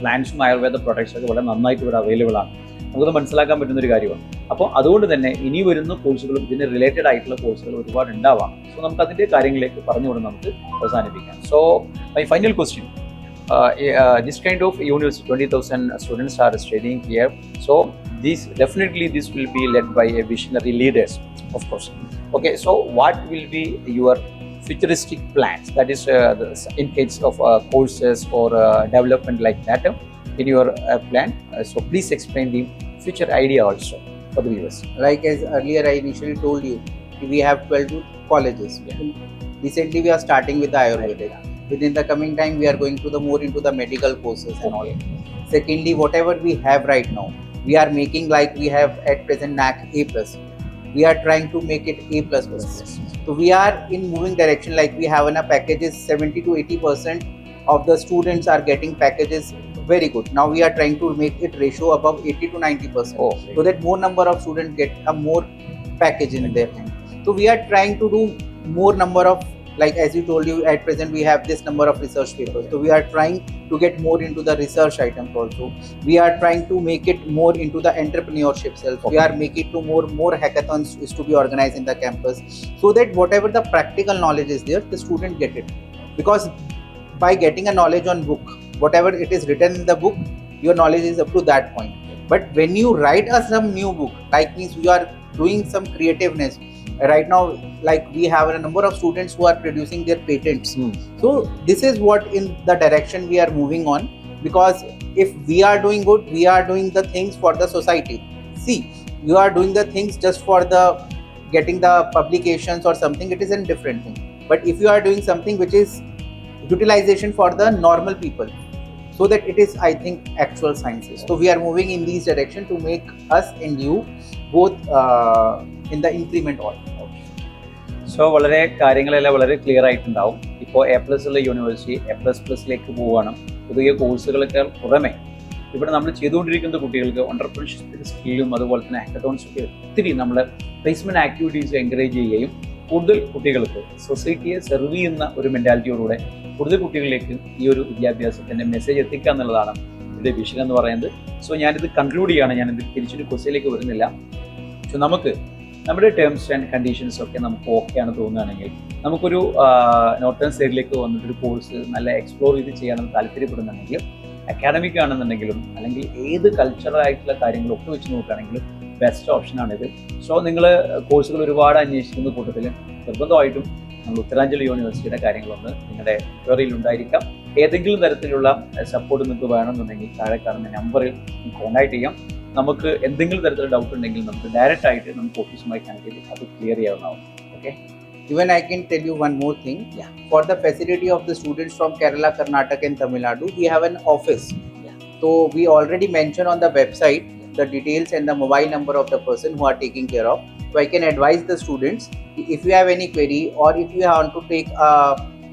പ്ലാന്റ്സും ആയുർവേദ പ്രൊഡക്ട്സ് ഒക്കെ വളരെ നന്നായിട്ട് ഇവിടെ അവൈലബിൾ ആണ്. നമുക്കത് മനസ്സിലാക്കാൻ പറ്റുന്ന ഒരു കാര്യമാണ്. അപ്പോൾ അതുകൊണ്ട് തന്നെ ഇനി വരുന്ന കോഴ്സുകളും ഇതിന് റിലേറ്റഡ് ആയിട്ടുള്ള കോഴ്സുകൾ ഒരുപാട് ഉണ്ടാവാം. സോ നമുക്ക് അതിൻ്റെ കാര്യങ്ങളിലേക്ക് പറഞ്ഞുകൊണ്ട് നമുക്ക് അവസാനിപ്പിക്കാം. So my final question, this kind of university 20,000 students are studying here, so this will be led by a visionary leaders, of course. Okay, so what will be your futuristic plans, that is in case of courses or development like that in your plan? So please explain the future idea also for the viewers.
Like as earlier I initially told you, we have 12 colleges. Recently we are starting with the Ayurvedic. Within the coming time we are going to the more into the medical courses and all. Secondly, whatever we have right now, we are making like we have at present NAC A+. We are trying to make it A++. So we are in moving direction, like we have in our packages 70 to 80% of the students are getting packages very good. Now we are trying to make it ratio above 80 to 90%.
Oh,
so that more number of students get a more package in their hand. So we are trying to do more number of, like as you told you, at present we have this number of research papers. So we are trying to get more into the research items also. We are trying to make it more into the entrepreneurship self. We are making to more hackathons is to be organized in the campus, so that whatever the practical knowledge is there, the student get it. Because by getting a knowledge on book, whatever it is written in the book, your knowledge is up to that point. But when you write some new book, like means you are doing some creativeness. Right now, like we have a number of students who are producing their patents. So this is what in the direction we are moving on. Because if we are doing good, we are doing the things for the society. See, you are doing the things just for the getting the publications or something, it is a different thing. But if you are doing something which is utilization for the normal people, so that it is, I think, actual sciences. So we are moving in this direction to make us and you both in the increment all.
So വളരെ കാര്യങ്ങളെല്ലാം വളരെ ക്ലിയർ ആയിട്ടുണ്ടാവും. ഇപ്പോൾ A+ ഉള്ള യൂണിവേഴ്സിറ്റി A++ലേക്ക് പോവുകയാണ്. പുതിയ കോഴ്സുകളൊക്കെ പുറമെ ഇവിടെ നമ്മൾ ചെയ്തുകൊണ്ടിരിക്കുന്ന കുട്ടികൾക്ക് ഓണ്ടർപ്രണർഷിപ്പ് സ്കില്ലും അതുപോലെ തന്നെ ഹാക്കത്തോൺസൊക്കെ ഒത്തിരി നമ്മൾ പ്ലേസ്മെൻറ്റ് ആക്ടിവിറ്റീസ് എൻകറേജ് ചെയ്യുകയും കൂടുതൽ കുട്ടികൾക്ക് സൊസൈറ്റിയെ സെർവ് ചെയ്യുന്ന ഒരു മെൻറ്റാലിറ്റിയോടുകൂടെ കൂടുതൽ കുട്ടികളിലേക്ക് ഈ ഒരു വിദ്യാഭ്യാസത്തിൻ്റെ മെസ്സേജ് എത്തിക്കുക എന്നുള്ളതാണ് ഇതിൻ്റെ വിഷയം എന്ന് പറയുന്നത്. സോ ഞാനിത് കൺക്ലൂഡ് ചെയ്യുകയാണ്, ഞാനിത് തിരിച്ചൊരു ക്വസ്റ്റ്യനിലേക്ക് വരുന്നില്ല. സോ നമുക്ക് നമ്മുടെ ടേംസ് ആൻഡ് കണ്ടീഷൻസ് ഒക്കെ നമുക്ക് ഓക്കെ ആണ് തോന്നുകയാണെങ്കിൽ നമുക്കൊരു നോർത്തേൺ സൈഡിലേക്ക് വന്നിട്ടൊരു കോഴ്സ് നല്ല എക്സ്പ്ലോർ ചെയ്ത് ചെയ്യാനെന്ന് താല്പര്യപ്പെടുന്നുണ്ടെങ്കിൽ അക്കാഡമിക് ആണെന്നുണ്ടെങ്കിലും അല്ലെങ്കിൽ ഏത് കൾച്ചറലായിട്ടുള്ള കാര്യങ്ങളൊക്കെ വെച്ച് നോക്കുകയാണെങ്കിലും ബെസ്റ്റ് ഓപ്ഷനാണിത്. സോ നിങ്ങൾ കോഴ്സുകൾ ഒരുപാട് അന്വേഷിക്കുന്ന കൂട്ടത്തിൽ നിർബന്ധമായിട്ടും നമ്മൾ ഉത്തരാഞ്ചൽ യൂണിവേഴ്സിറ്റിയുടെ കാര്യങ്ങളൊന്ന് നിങ്ങളുടെ എൻക്വയറിയിൽ ഉണ്ടായിരിക്കാം. ഏതെങ്കിലും തരത്തിലുള്ള സപ്പോർട്ട് നിങ്ങൾക്ക് വേണമെന്നുണ്ടെങ്കിൽ താഴെ കാണുന്ന നമ്പറിൽ കോൺടാക്ട് ചെയ്യാം. നമുക്ക് എന്തെങ്കിലും തരത്തിലുള്ള ഡൗട്ട് ഉണ്ടെങ്കിൽ നമുക്ക് ഡയറക്റ്റ് ആയിട്ട് നമുക്ക് ഓഫീസുമായി കണക്ട് ചെയ്ത് അത് ക്ലിയർ ചെയ്യാവുന്നതാവും. Okay.
Even I can tell you one more thing.
Yeah.
For the facility of the students from Kerala, Karnataka and Tamil Nadu, we have an office.
Yeah.
So we already mentioned on the website the details and the mobile number of the person who are taking care of. So I can advise the students, if you have any query or if you want to take a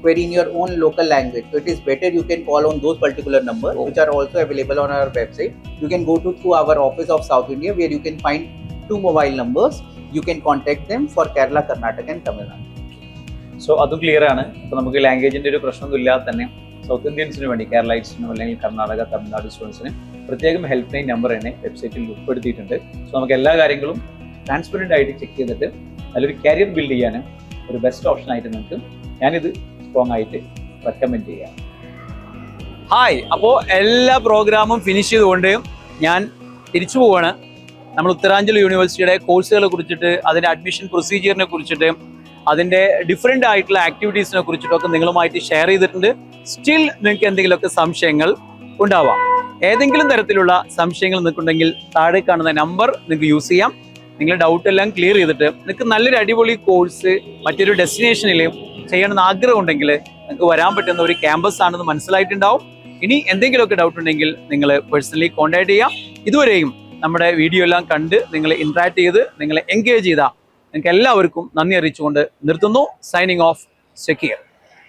query in your own local language, so it is better you can call on those particular numbers which are also available on our website. You can go to through our office of South India where you can find 2 mobile numbers. You can contact them for Kerala, Karnataka and Tamil Nadu.
So അതും ക്ലിയർ ആണ്. അപ്പോൾ നമുക്ക് ലാംഗ്വേജിൻ്റെ ഒരു പ്രശ്നമൊന്നും ഇല്ലാതെ തന്നെ സൗത്ത് ഇന്ത്യൻസിന് വേണ്ടി കേരളൈറ്റ്സിനും അല്ലെങ്കിൽ കർണാടക തമിഴ്നാട് സ്റ്റുഡൻസിന് പ്രത്യേകം ഹെൽപ്പ് ലൈൻ നമ്പർ തന്നെ വെബ്സൈറ്റിൽ ഉൾപ്പെടുത്തിയിട്ടുണ്ട്. സോ നമുക്ക് എല്ലാ കാര്യങ്ങളും ട്രാൻസ്പെറൻ്റ് ആയിട്ട് ചെക്ക് ചെയ്തിട്ട് നല്ലൊരു കരിയർ ബിൽഡ് ചെയ്യാനും ഒരു ബെസ്റ്റ് ഓപ്ഷൻ ആയിട്ട് നിങ്ങൾക്ക് ഞാനിത് സ്ട്രോങ് ആയിട്ട് റെക്കമെൻഡ് ചെയ്യാം. ഹായ്, അപ്പോൾ എല്ലാ പ്രോഗ്രാമും ഫിനിഷ് ചെയ്തുകൊണ്ട് ഞാൻ തിരിച്ചു പോവാണ്. നമ്മൾ ഉത്തരാഞ്ചൽ യൂണിവേഴ്സിറ്റിയുടെ കോഴ്സുകളെ കുറിച്ചിട്ട്, അതിൻ്റെ അഡ്മിഷൻ പ്രൊസീജിയറിനെ കുറിച്ചിട്ട്, അതിൻ്റെ ഡിഫറെൻ്റ് ആയിട്ടുള്ള ആക്ടിവിറ്റീസിനെ കുറിച്ചിട്ടൊക്കെ നിങ്ങളുമായിട്ട് ഷെയർ ചെയ്തിട്ടുണ്ട്. സ്റ്റിൽ നിങ്ങൾക്ക് എന്തെങ്കിലുമൊക്കെ സംശയങ്ങൾ ഉണ്ടാവാം. ഏതെങ്കിലും തരത്തിലുള്ള സംശയങ്ങൾ നിൽക്കുന്നുണ്ടെങ്കിൽ താഴെ കാണുന്ന നമ്പർ നിങ്ങൾക്ക് യൂസ് ചെയ്യാം. നിങ്ങളുടെ ഡൗട്ട് എല്ലാം ക്ലിയർ ചെയ്തിട്ട് നിങ്ങൾക്ക് നല്ലൊരു അടിപൊളി കോഴ്സ് മറ്റൊരു ഡെസ്റ്റിനേഷനിൽ ചെയ്യണമെന്ന് ആഗ്രഹം ഉണ്ടെങ്കിൽ നിങ്ങൾക്ക് വരാൻ പറ്റുന്ന ഒരു ക്യാമ്പസ് ആണെന്ന് മനസ്സിലായിട്ടുണ്ടാവും. ഇനി എന്തെങ്കിലുമൊക്കെ ഡൗട്ട് ഉണ്ടെങ്കിൽ നിങ്ങൾ പേഴ്സണലി കോൺടാക്ട് ചെയ്യാം. ഇതുവരെയും നമ്മുടെ വീഡിയോ എല്ലാം കണ്ട് നിങ്ങൾ ഇന്ററാക്ട് ചെയ്ത് നിങ്ങളെ എൻഗേജ് ചെയ്ത നിങ്ങൾക്ക് എല്ലാവർക്കും നന്ദി അറിയിച്ചുകൊണ്ട് നിർത്തുന്നു. Signing off, secure.